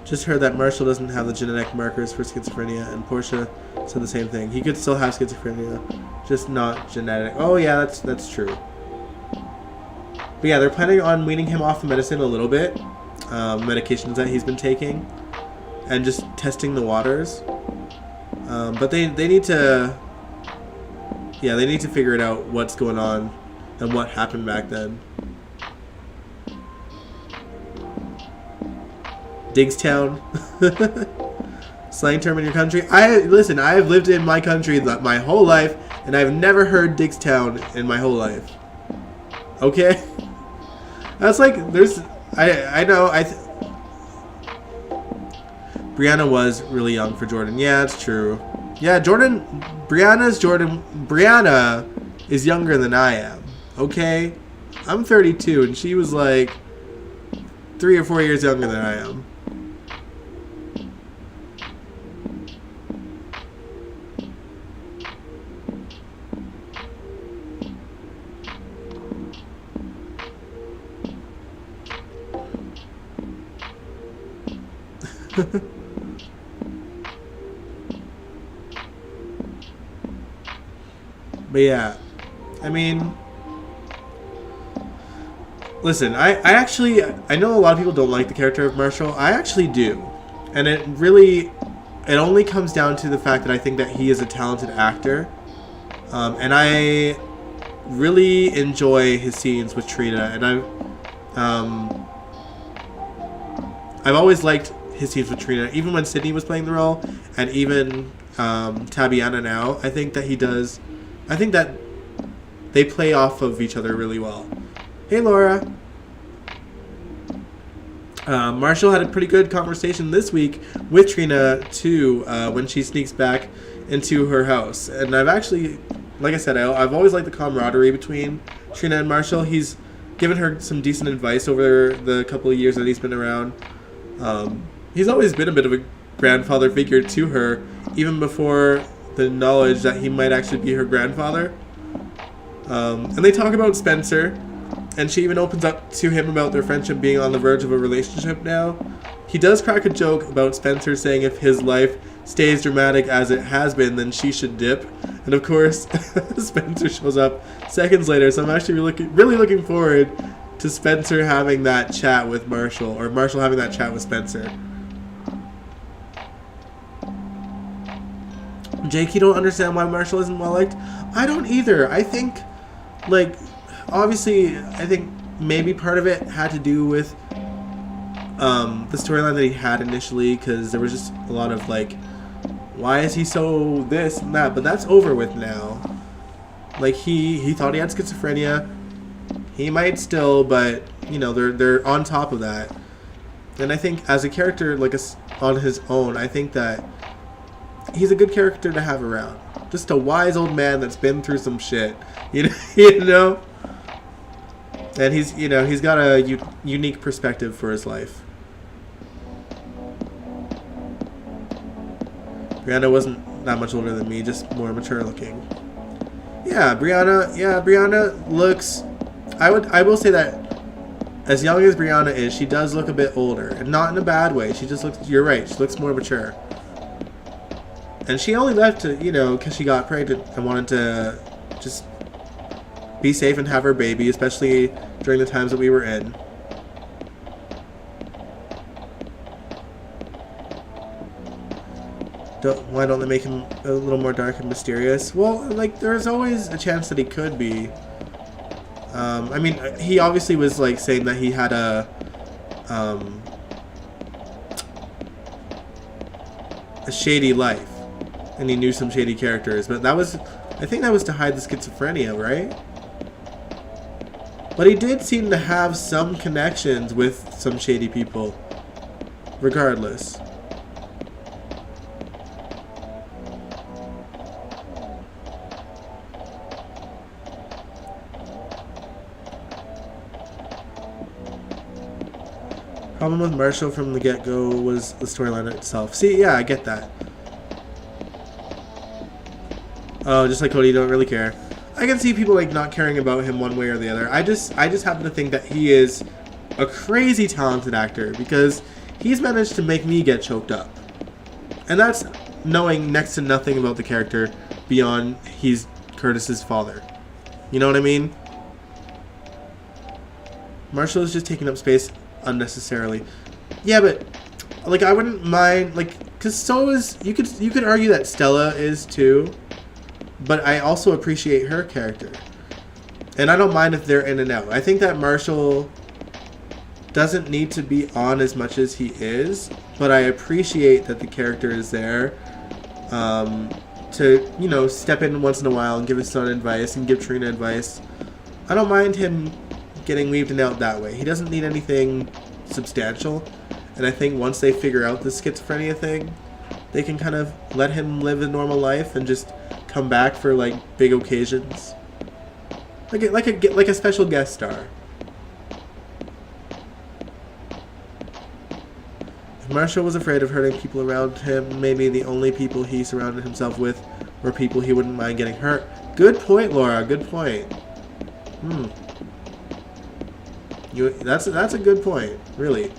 Speaker 1: Just heard that Marshall doesn't have the genetic markers for schizophrenia, and Portia said the same thing. He could still have schizophrenia, just not genetic. Oh yeah, that's true. But yeah, they're planning on weaning him off the medicine a little bit, medications that he's been taking, and just testing the waters. But they need to, yeah, they need to figure it out what's going on and what happened back then. Digstown. Slang term in your country. Listen, I have lived in my country my whole life, and I've never heard Digstown in my whole life. Okay? That's like, there's... I know, Brianna was really young for Jordan. Yeah, it's true. Yeah, Brianna is younger than I am. Okay? I'm 32, and she was like 3 or 4 years younger than I am. But yeah, I mean, listen, I know a lot of people don't like the character of Marshall. I actually do. And it only comes down to the fact that I think that he is a talented actor. And I really enjoy his scenes with Trina. And I've always liked his scenes with Trina, even when Sydney was playing the role, and even Tabiana now. I think that they play off of each other really well. Hey, Laura. Marshall had a pretty good conversation this week with Trina, too, when she sneaks back into her house. And I've actually, like I said, I've always liked the camaraderie between Trina and Marshall. He's given her some decent advice over the couple of years that he's been around. He's always been a bit of a grandfather figure to her, even before the knowledge that he might actually be her grandfather. And they talk about Spencer, And she even opens up to him about their friendship being on the verge of a relationship now. He does crack a joke about Spencer saying if his life stays dramatic as it has been, then she should dip. And of course, Spencer shows up seconds later, so I'm actually really looking forward to Spencer having that chat with Marshall, or Marshall having that chat with Spencer. Jake, you don't understand why Marshall isn't well liked? I don't either. I think, like, obviously, I think maybe part of it had to do with the storyline that he had initially, because there was just a lot of, like, why is he so this and that? But that's over with now. Like, he thought he had schizophrenia. He might still, but, you know, they're on top of that. And I think as a character, like, on his own, I think that he's a good character to have around. Just a wise old man that's been through some shit. You know? And he's got a unique perspective for his life. Brianna wasn't that much older than me, just more mature looking. Yeah, Brianna looks... I will say that as young as Brianna is, she does look a bit older. And not in a bad way. She just looks... You're right, she looks more mature. And she only left to, because she got pregnant and wanted to just be safe and have her baby, especially during the times that we were in. Why don't they make him a little more dark and mysterious? Well, like, there's always a chance that he could be. I mean, he obviously was, like, saying that he had a shady life. And he knew some shady characters. But I think that was to hide the schizophrenia, right? But he did seem to have some connections with some shady people. Regardless. Problem with Marshall from the get-go was the storyline itself. See, yeah, I get that. Oh, just like Cody, you don't really care. I can see people like not caring about him one way or the other. I just happen to think that he is a crazy talented actor because he's managed to make me get choked up. And that's knowing next to nothing about the character beyond he's Curtis's father. You know what I mean? Marshall is just taking up space unnecessarily. Yeah, but like I wouldn't mind, like, because so is you could argue that Stella is too. But I also appreciate her character. And I don't mind if they're in and out. I think that Marshall doesn't need to be on as much as he is. But I appreciate that the character is there to, step in once in a while and give his son advice and give Trina advice. I don't mind him getting weaved in and out that way. He doesn't need anything substantial. And I think once they figure out the schizophrenia thing, they can kind of let him live a normal life and just come back for like big occasions, like a special guest star. If Marshall was afraid of hurting people around him, maybe the only people he surrounded himself with were people he wouldn't mind getting hurt. Good point, Laura. Good point. That's a good point, really.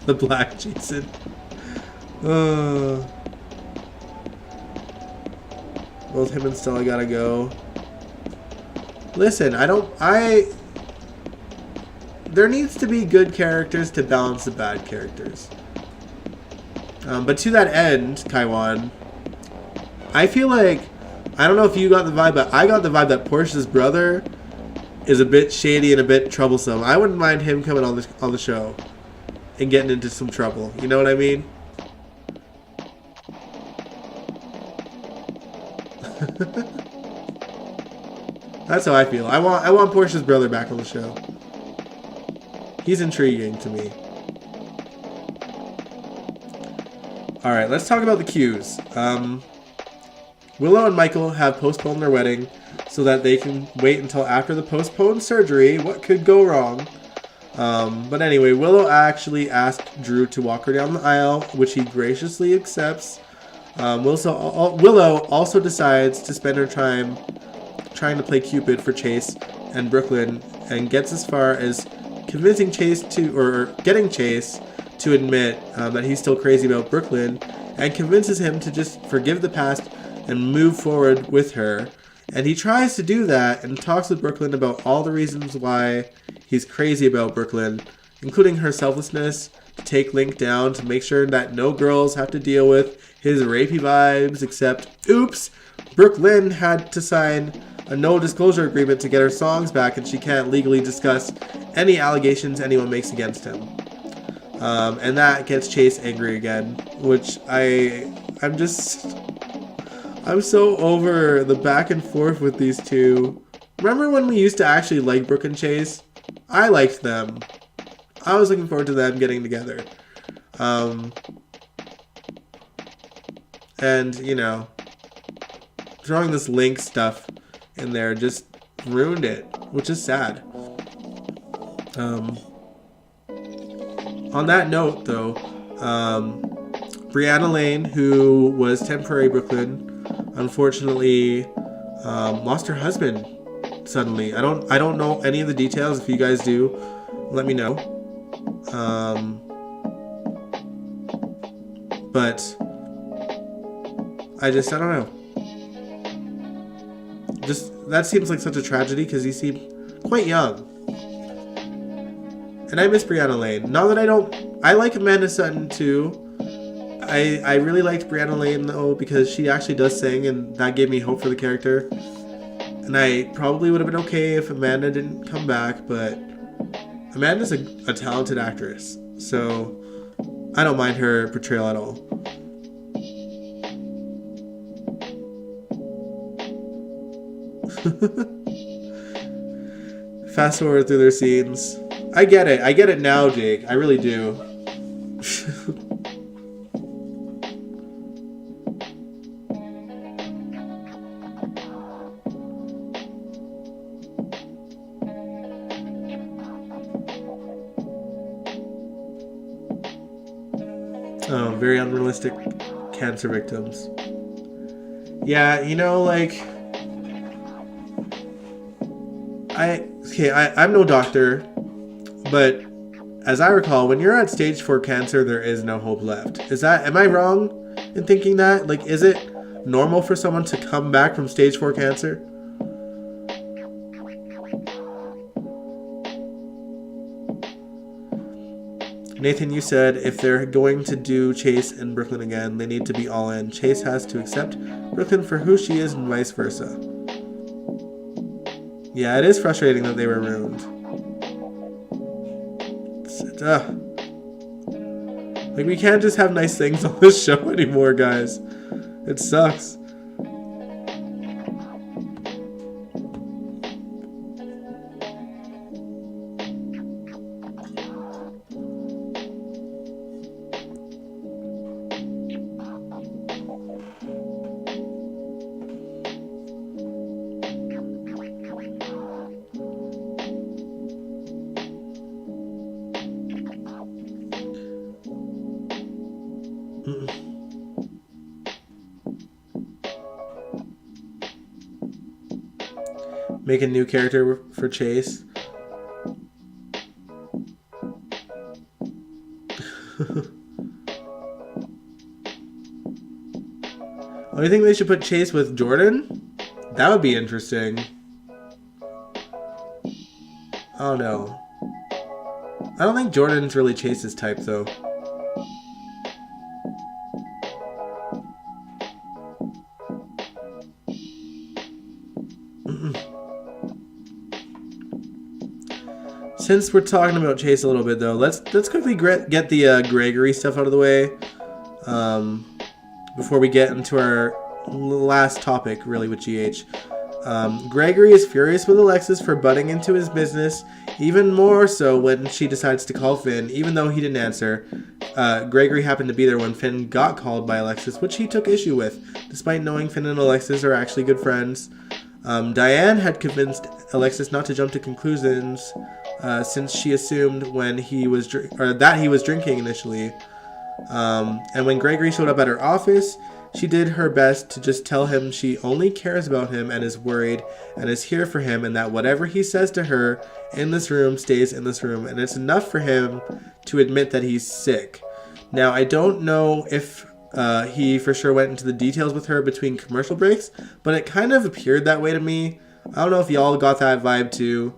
Speaker 1: The Black Jason. Both him and Stella gotta go. Listen, there needs to be good characters to balance the bad characters. But to that end, Kaiwan, I feel like, I don't know if you got the vibe, but I got the vibe that Portia's brother is a bit shady and a bit troublesome. I wouldn't mind him coming on the show and getting into some trouble. You know what I mean? That's how I feel. I want Portia's brother back on the show. He's intriguing to me. Alright, let's talk about the cues. Willow and Michael have postponed their wedding so that they can wait until after the postponed surgery. What could go wrong? But anyway, Willow actually asked Drew to walk her down the aisle, which he graciously accepts. Willow also decides to spend her time trying to play Cupid for Chase and Brooklyn, and gets as far as convincing Chase getting Chase to admit that he's still crazy about Brooklyn, and convinces him to just forgive the past and move forward with her. And he tries to do that and talks with Brooklyn about all the reasons why he's crazy about Brooklyn, including her selflessness, to take Link down, to make sure that no girls have to deal with his rapey vibes, except, oops, Brooklyn had to sign a no-disclosure agreement to get her songs back, and she can't legally discuss any allegations anyone makes against him. And that gets Chase angry again, which I'm so over the back and forth with these two. Remember when we used to actually like Brooke and Chase? I liked them. I was looking forward to them getting together. And, you know, throwing this Link stuff in there just ruined it, which is sad. On that note, though, Brianna Lane, who was temporary Brooklyn, unfortunately lost her husband suddenly. I don't know any of the details. If you guys do, let me know. But I don't know. Just, that seems like such a tragedy because he seemed quite young. And I miss Brianna Lane. Not that I like Amanda Sutton too. I really liked Brianna Lane though because she actually does sing, and that gave me hope for the character. And I probably would have been okay if Amanda didn't come back, but Amanda's a talented actress, so I don't mind her portrayal at all. Fast forward through their scenes. I get it now, Jake. I really do. Oh, very unrealistic cancer victims. Yeah, you know, like, I'm no doctor, but as I recall, when you're at stage 4 cancer, there is no hope left. Am I wrong in thinking that? Like, is it normal for someone to come back from stage 4 cancer? Nathan, you said if they're going to do Chase and Brooklyn again, they need to be all in. Chase has to accept Brooklyn for who she is and vice versa. Yeah, it is frustrating that they were ruined. Like, we can't just have nice things on this show anymore, guys. It sucks. Make a new character for Chase. Oh, you think they should put Chase with Jordan? That would be interesting. Oh no. I don't think Jordan's really Chase's type though. Since we're talking about Chase a little bit, though, let's quickly get the Gregory stuff out of the way before we get into our last topic, really, with GH. Gregory is furious with Alexis for butting into his business, even more so when she decides to call Finn, even though he didn't answer. Gregory happened to be there when Finn got called by Alexis, which he took issue with, despite knowing Finn and Alexis are actually good friends. Diane had convinced Alexis not to jump to conclusions since she assumed that he was drinking initially. And when Gregory showed up at her office, She did her best to just tell him she only cares about him and is worried and is here for him, and that whatever he says to her in this room stays in this room, and it's enough for him to admit that he's sick. Now, I don't know if he for sure went into the details with her between commercial breaks, but it kind of appeared that way to me. I don't know if y'all got that vibe too,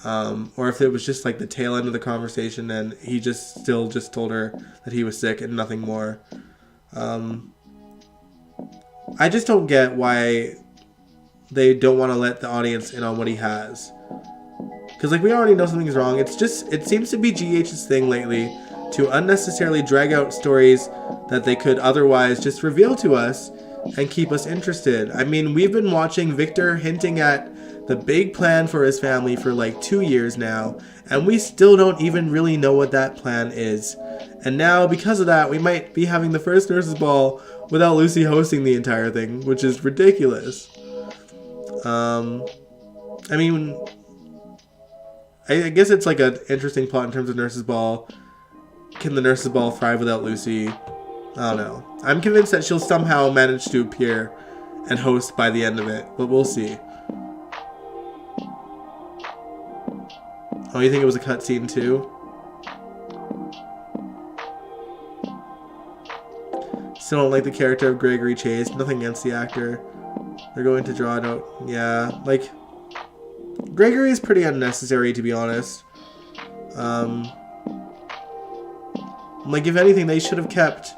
Speaker 1: or if it was just like the tail end of the conversation and he just told her that he was sick and nothing more. I just don't get why they don't want to let the audience in on what he has. Because, like, we already know something's wrong. It seems to be GH's thing lately to unnecessarily drag out stories that they could otherwise just reveal to us and keep us interested. I mean, we've been watching Victor hinting at the big plan for his family for like 2 years now, and we still don't even really know what that plan is. And now, because of that, we might be having the first Nurses Ball without Lucy hosting the entire thing, which is ridiculous. I mean, I guess it's like an interesting plot in terms of Nurses Ball. Can the Nurses Ball thrive without Lucy? I don't know. I'm convinced that she'll somehow manage to appear and host by the end of it, but we'll see. Oh, you think it was a cutscene too? Still don't like the character of Gregory Chase. Nothing against the actor. They're going to draw it out. Yeah, like, Gregory is pretty unnecessary, to be honest. Like, if anything, they should have kept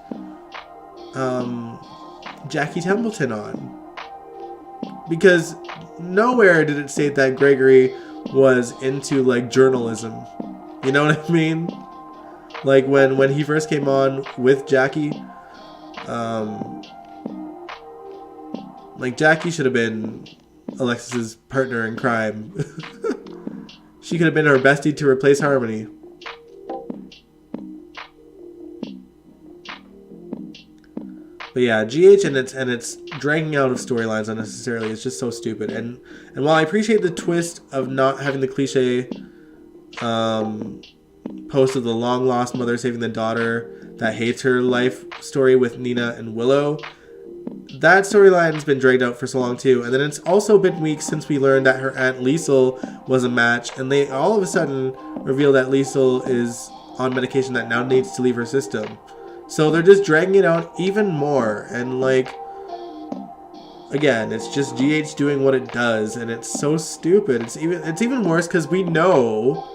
Speaker 1: Jackie Templeton on. Because nowhere did it state that Gregory was into, like, journalism. You know what I mean? Like, when he first came on with Jackie, like, Jackie should have been Alexis's partner in crime. She could have been her bestie to replace Harmony. But yeah, GH and its dragging out of storylines unnecessarily is just so stupid. And while I appreciate the twist of not having the cliche post of the long lost mother saving the daughter that hates her life story with Nina and Willow, that storyline's been dragged out for so long too. And then it's also been weeks since we learned that her aunt Liesel was a match, and they all of a sudden reveal that Liesel is on medication that now needs to leave her system. So they're just dragging it out even more, and like, again, it's just GH doing what it does, and it's so stupid. It's even worse because we know,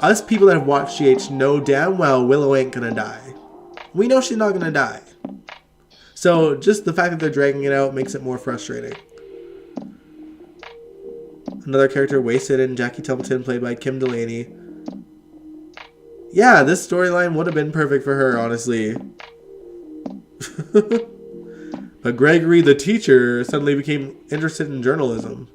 Speaker 1: us people that have watched GH know damn well Willow ain't gonna die. We know she's not gonna die. So just the fact that they're dragging it out makes it more frustrating. Another character wasted in Jackie Templeton, played by Kim Delaney. Yeah, this storyline would have been perfect for her, honestly. But Gregory, the teacher, suddenly became interested in journalism.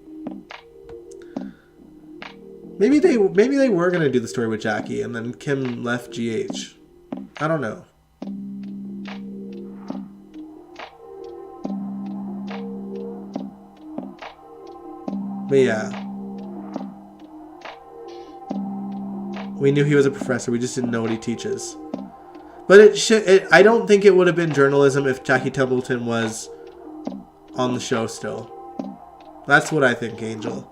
Speaker 1: Maybe they were going to do the story with Jackie, and then Kim left GH. I don't know. But yeah. We knew he was a professor, we just didn't know what he teaches. But I don't think it would have been journalism if Jackie Templeton was on the show still. That's what I think, Angel.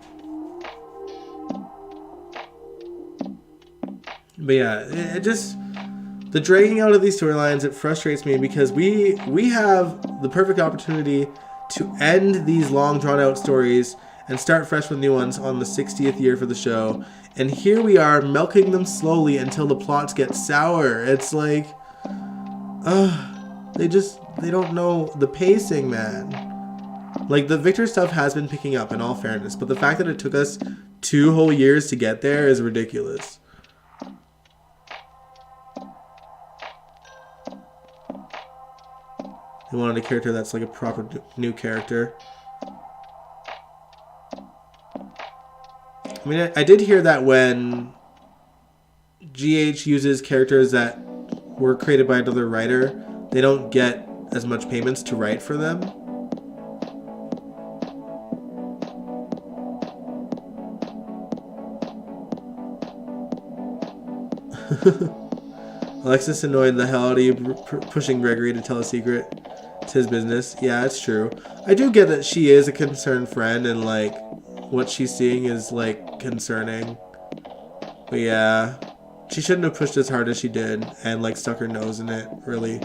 Speaker 1: But yeah, the dragging out of these storylines, it frustrates me because we have the perfect opportunity to end these long drawn out stories and start fresh with new ones on the 60th year for the show. And here we are milking them slowly until the plots get sour. It's like, they don't know the pacing, man. Like, the Victor stuff has been picking up, in all fairness, but the fact that it took us 2 whole years to get there is ridiculous. They wanted a character that's like a proper new character. I mean, I did hear that when GH uses characters that were created by another writer, they don't get as much payments to write for them. Alexis annoyed the hell out of you pushing Gregory to tell a secret. It's his business. Yeah, it's true. I do get that she is a concerned friend and like what she's seeing is like concerning. But yeah, she shouldn't have pushed as hard as she did and like stuck her nose in it, really.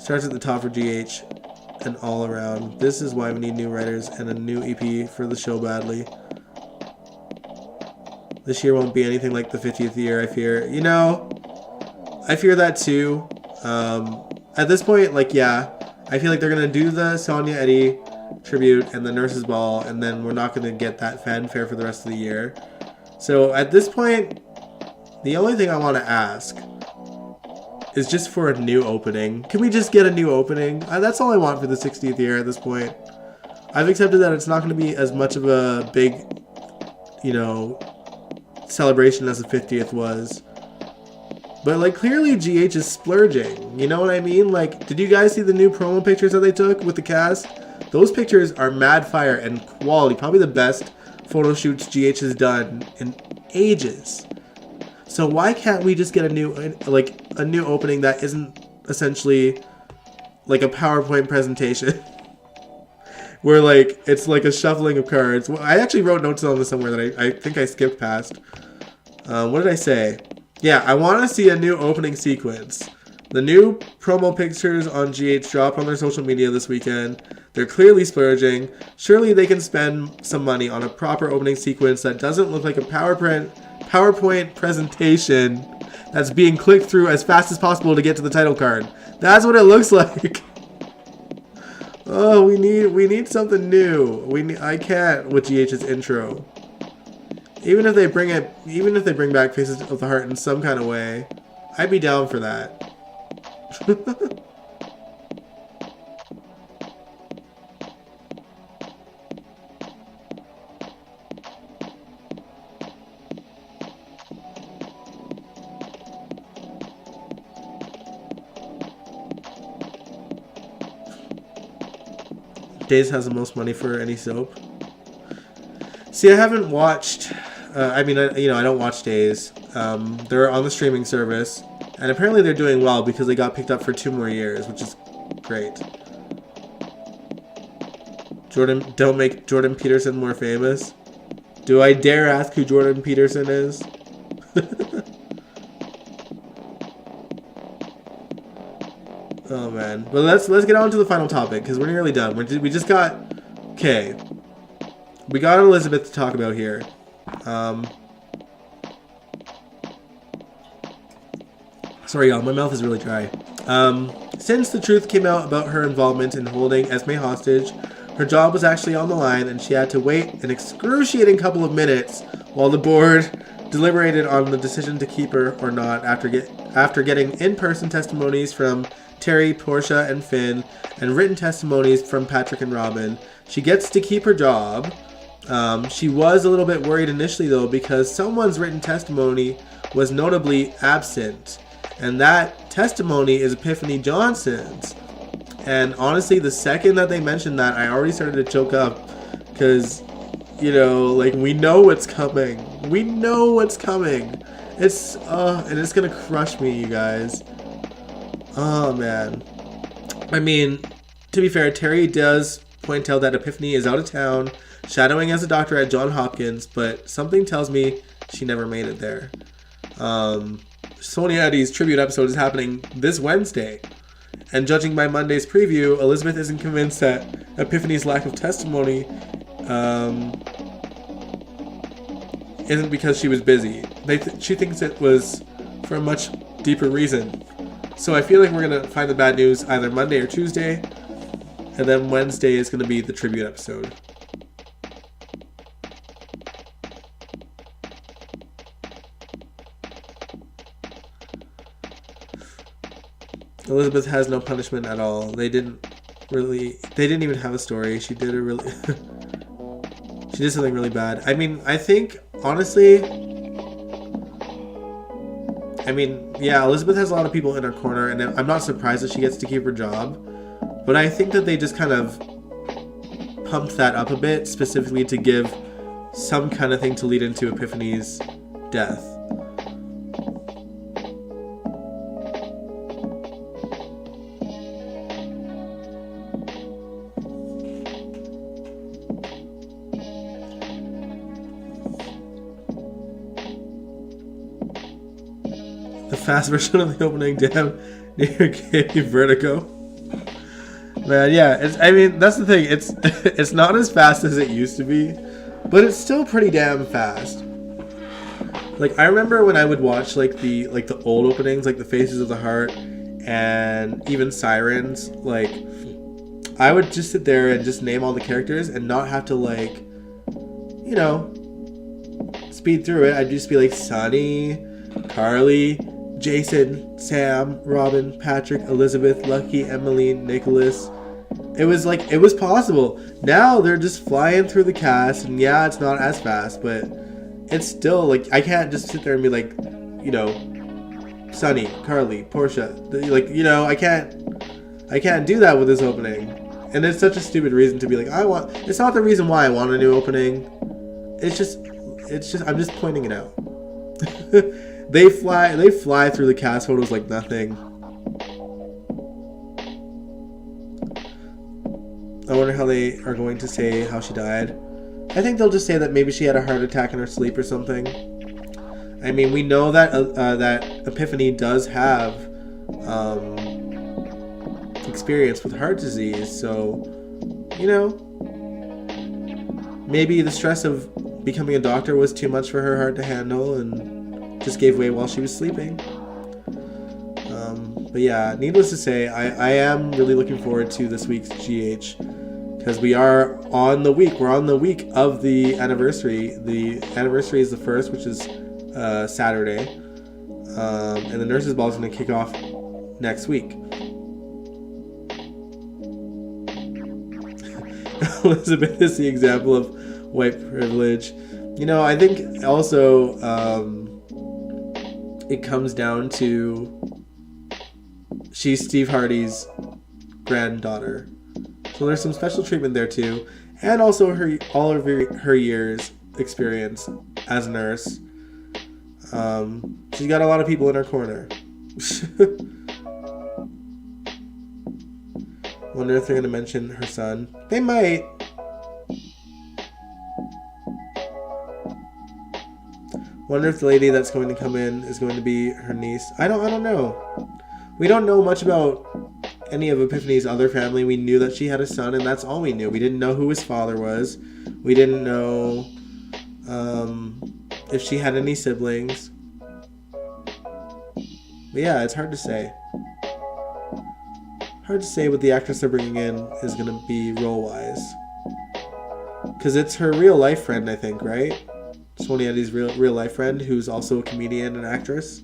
Speaker 1: Starts at the top for GH and all around. This is why we need new writers and a new EP for the show badly. This year won't be anything like the 50th year, I fear. You know, I fear that too. At this point, like, yeah, I feel like they're going to do the Sonia Eddy tribute and the Nurses Ball, and then we're not going to get that fanfare for the rest of the year. So at this point, the only thing I want to ask is just for a new opening. Can we just get a new opening? That's all I want for the 60th year at this point. I've accepted that it's not going to be as much of a big, you know, celebration as the 50th was. But like clearly GH is splurging. You know what I mean? Like, did you guys see the new promo pictures that they took with the cast? Those pictures are mad fire and quality. Probably the best photo shoots GH has done in ages. So why can't we just get a new opening that isn't essentially like a PowerPoint presentation? Where like it's like a shuffling of cards. Well, I actually wrote notes on this somewhere that I think I skipped past. What did I say? Yeah, I want to see a new opening sequence. The new promo pictures on GH dropped on their social media this weekend. They're clearly splurging. Surely they can spend some money on a proper opening sequence that doesn't look like a PowerPoint presentation that's being clicked through as fast as possible to get to the title card. That's what it looks like. Oh, we need something new. I can't with GH's intro. Even if they bring back Faces of the Heart in some kind of way, I'd be down for that. Days has the most money for any soap. See, I haven't watched. I don't watch Days. They're on the streaming service, and apparently they're doing well because they got picked up for 2 more years, which is great. Don't make Jordan Peterson more famous. Do I dare ask who Jordan Peterson is? Oh man, but let's get on to the final topic because we're nearly done. We just got we got Elizabeth to talk about here. Sorry y'all, my mouth is really dry. Since the truth came out about her involvement in holding Esme hostage, her job was actually on the line and she had to wait an excruciating couple of minutes while the board deliberated on the decision to keep her or not after getting in-person testimonies from Terry, Portia, and Finn, and written testimonies from Patrick and Robin. She gets to keep her job. She was a little bit worried initially, though, because someone's written testimony was notably absent. And that testimony is Epiphany Johnson's. And honestly, the second that they mentioned that, I already started to choke up. Because, you know, like, we know what's coming. We know what's coming. And it's gonna crush me, you guys. Oh, man. I mean, to be fair, Terry does point out that Epiphany is out of town, shadowing as a doctor at Johns Hopkins, but something tells me she never made it there. Sonia Eddy's tribute episode is happening this Wednesday, and judging by Monday's preview, Elizabeth isn't convinced that Epiphany's lack of testimony isn't because she was busy. She thinks it was for a much deeper reason. So I feel like we're going to find the bad news either Monday or Tuesday, and then Wednesday is going to be the tribute episode. Elizabeth has no punishment at all. They didn't even have a story. She did something really bad. I mean, I think, honestly, yeah, Elizabeth has a lot of people in her corner, and I'm not surprised that she gets to keep her job. But I think that they just kind of pumped that up a bit, specifically to give some kind of thing to lead into Epiphany's death. fast version of the opening. Damn, near gave me vertigo. Man, yeah, that's the thing. It's not as fast as it used to be, but it's still pretty damn fast. Like, I remember when I would watch like the old openings, like the Faces of the Heart and even Sirens, like I would just sit there and just name all the characters and not have to like, you know, speed through it. I'd just be like Sonny, Carly, Jason, Sam, Robin, Patrick, Elizabeth, Lucky, Emily, Nicholas. It was possible. Now they're just flying through the cast, and yeah, it's not as fast, but it's still like I can't just sit there and be like, you know, Sunny, Carly, Portia, like, you know, I can't do that with this opening. And it's such a stupid reason to be like, it's not the reason why I want a new opening. It's just I'm just pointing it out. They fly through the cast photos like nothing. I wonder how they are going to say how she died. I think they'll just say that maybe she had a heart attack in her sleep or something. I mean, we know that that Epiphany does have experience with heart disease, so, you know, maybe the stress of becoming a doctor was too much for her heart to handle and just gave way while she was sleeping. But yeah, needless to say, I am really looking forward to this week's GH, because we are on the week. We're on the week of the anniversary. The anniversary is the 1st, which is Saturday. And the Nurses Ball is going to kick off next week. Elizabeth is the example of white privilege. You know, I think also it comes down to she's Steve Harvey's granddaughter. So there's some special treatment there too. And also all of her years experience as a nurse. She's got a lot of people in her corner. Wonder if they're going to mention her son. They might. Wonder if the lady that's going to come in is going to be her niece. I don't know. We don't know much about any of Epiphany's other family. We knew that she had a son, and that's all we knew. We didn't know who his father was. We didn't know if she had any siblings. But yeah, it's hard to say. Hard to say what the actress they're bringing in is going to be role-wise. Because it's her real-life friend, I think, right? Sonia Eddy's real-life friend, who's also a comedian and actress.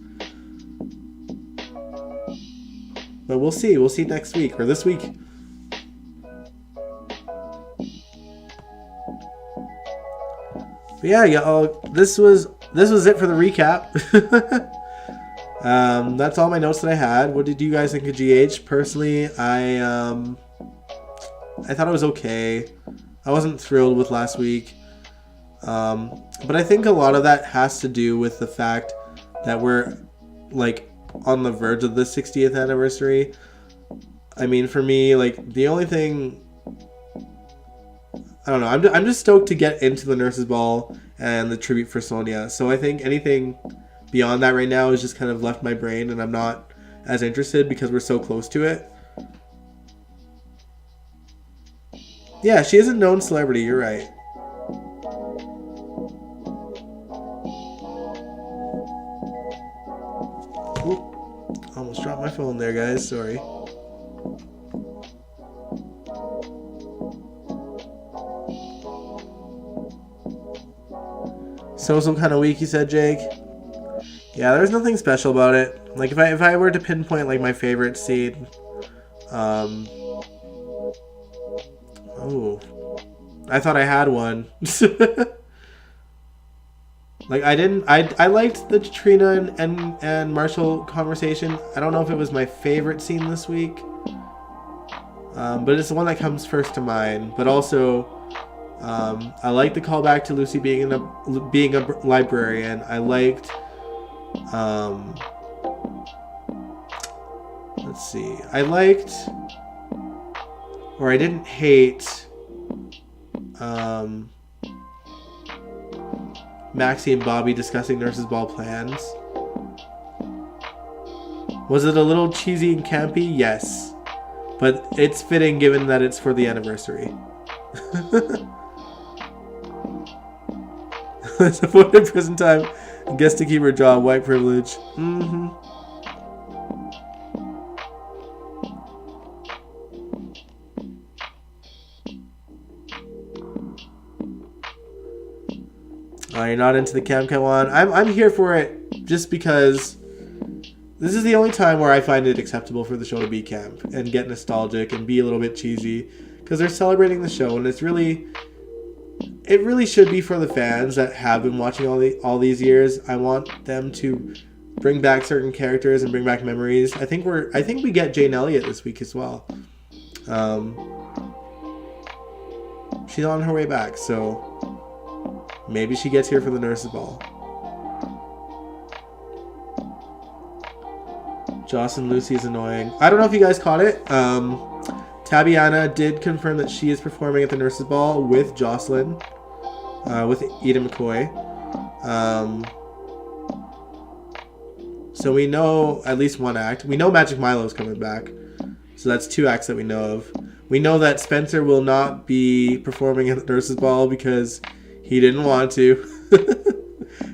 Speaker 1: But we'll see. We'll see next week, or this week. But yeah, this was it for the recap. That's all my notes that I had. What did you guys think of GH? Personally, I thought it was okay. I wasn't thrilled with last week. But I think a lot of that has to do with the fact that we're like on the verge of the 60th anniversary. I mean, for me, like, the only thing, I don't know, I'm just stoked to get into the Nurses Ball and the tribute for Sonia. So I think anything beyond that right now is just kind of left my brain, and I'm not as interested because we're so close to it. Yeah, she is a known celebrity, you're right. Oop, almost dropped my phone there, guys, sorry. So some kind of week, you said, Jake? Yeah, there's nothing special about it. Like, if I were to pinpoint, like, my favorite scene, oh, I thought I had one. Like, I liked the Trina and Marshall conversation. I don't know if it was my favorite scene this week, but it's the one that comes first to mind. But also, I liked the callback to Lucy being a librarian. I liked, let's see, I liked, or I didn't hate, Maxie and Bobby discussing Nurses Ball plans. Was it a little cheesy and campy? Yes. But it's fitting given that it's for the anniversary. It's avoided prison time and gets to keep her job. White privilege. Mm-hmm. Oh, you're not into the Cam one? I'm here for it just because this is the only time where I find it acceptable for the show to be camp and get nostalgic and be a little bit cheesy, because they're celebrating the show, and it really should be for the fans that have been watching all these years. I want them to bring back certain characters and bring back memories. I think we get Jane Elliott this week as well. She's on her way back, so maybe she gets here for the nurse's ball. Joss and Lucy is annoying. I don't know if you guys caught it. Tabiana did confirm that she is performing at the nurse's ball with Jocelyn, with Eden McCoy. So we know at least one act. We know Magic Milo's coming back. So that's 2 acts that we know of. We know that Spencer will not be performing at the nurse's ball because he didn't want to.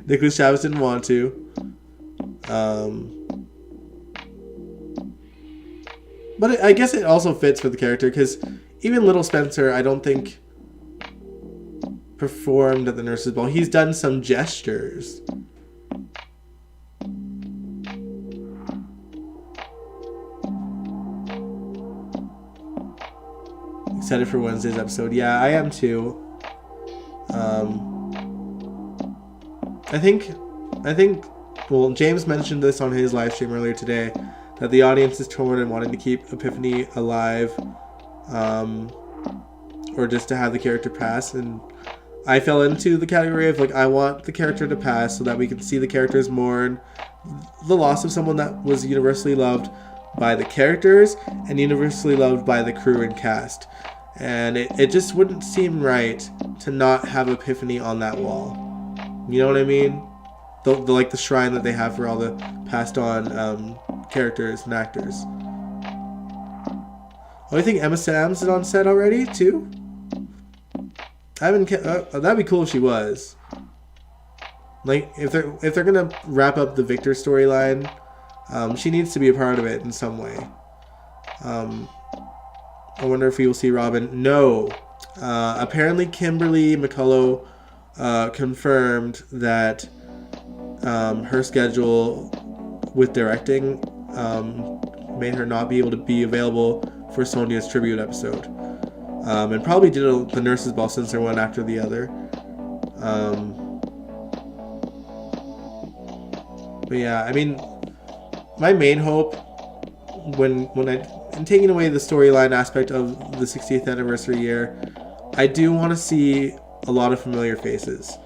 Speaker 1: Nicholas Chavez didn't want to. But I guess it also fits for the character, because even little Spencer, I don't think, performed at the nurse's ball. He's done some gestures. Excited for Wednesday's episode. Yeah, I am too. I think, well, James mentioned this on his live stream earlier today, that the audience is torn and wanting to keep Epiphany alive, or just to have the character pass, and I fell into the category of, like, I want the character to pass so that we can see the characters mourn the loss of someone that was universally loved by the characters and universally loved by the crew and cast. And it just wouldn't seem right to not have Epiphany on that wall. You know what I mean? The like the shrine that they have for all the passed on characters and actors. Oh, you think Emma Samms is on set already too? I haven't. That'd be cool if she was. Like, if they're gonna wrap up the Victor storyline, she needs to be a part of it in some way. I wonder if we will see Robin. No. Apparently Kimberly McCullough confirmed that her schedule with directing made her not be able to be available for Sonia's tribute episode. And probably did the nurse's ball since they're one after the other. But yeah, I mean, my main hope and taking away the storyline aspect of the 60th anniversary year, I do want to see a lot of familiar faces.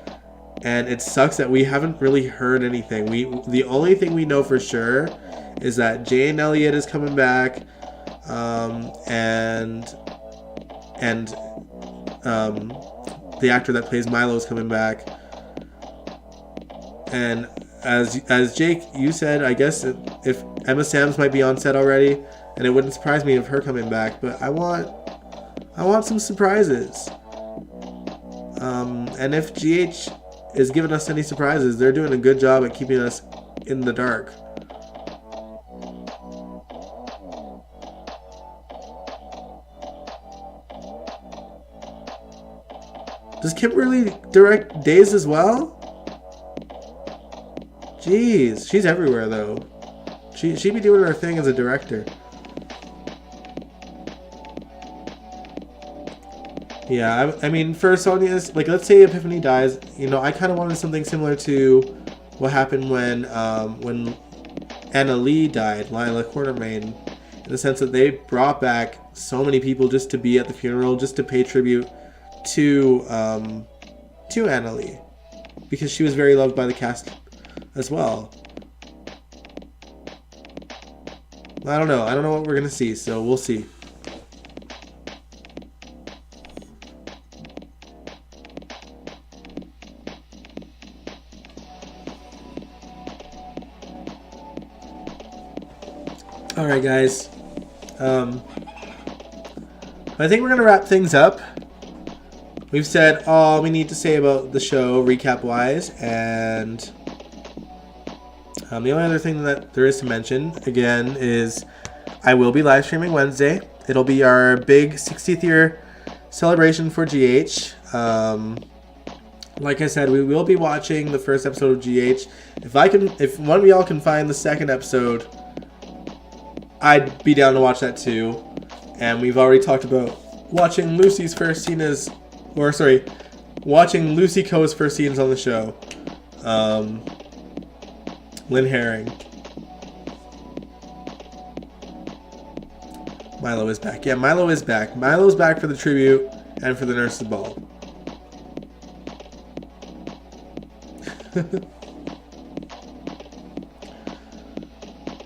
Speaker 1: And it sucks that we haven't really heard anything. The only thing we know for sure is that Jane Elliott is coming back, and the actor that plays Milo is coming back. And as Jake, you said, I guess if Emma Samms might be on set already, and it wouldn't surprise me of her coming back. But I want some surprises. And if GH is giving us any surprises, they're doing a good job at keeping us in the dark. Does Kimberly direct Days as well? Jeez, she's everywhere though. She be doing her thing as a director. Yeah, I mean, for Sonia's, like, let's say Epiphany dies, you know, I kind of wanted something similar to what happened when Anna Lee died, Lila Quartermain, in the sense that they brought back so many people just to be at the funeral, just to pay tribute to Anna Lee, because she was very loved by the cast as well. I don't know what we're gonna see, so we'll see. All right, guys. I think we're going to wrap things up. We've said all we need to say about the show, recap-wise, and the only other thing that there is to mention, again, is I will be live streaming Wednesday. It'll be our big 60th year celebration for GH. Like I said, we will be watching the first episode of GH. If one of y'all can find the second episode, I'd be down to watch that too. And we've already talked about watching Lucy Co's first scenes on the show. Lynn Herring. Milo is back. Yeah, Milo is back. Milo's back for the tribute and for the nurse's ball.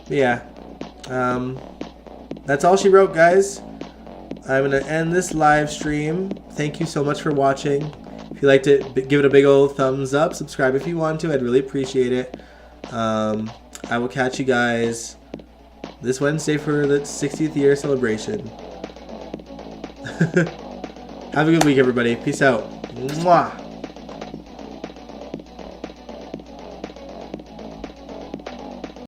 Speaker 1: Yeah. That's all she wrote, guys. I'm going to end this live stream. Thank you so much for watching. If you liked it, give it a big old thumbs up. Subscribe if you want to. I'd really appreciate it. I will catch you guys this Wednesday for the 60th year celebration. Have a good week, everybody. Peace out. Mwah.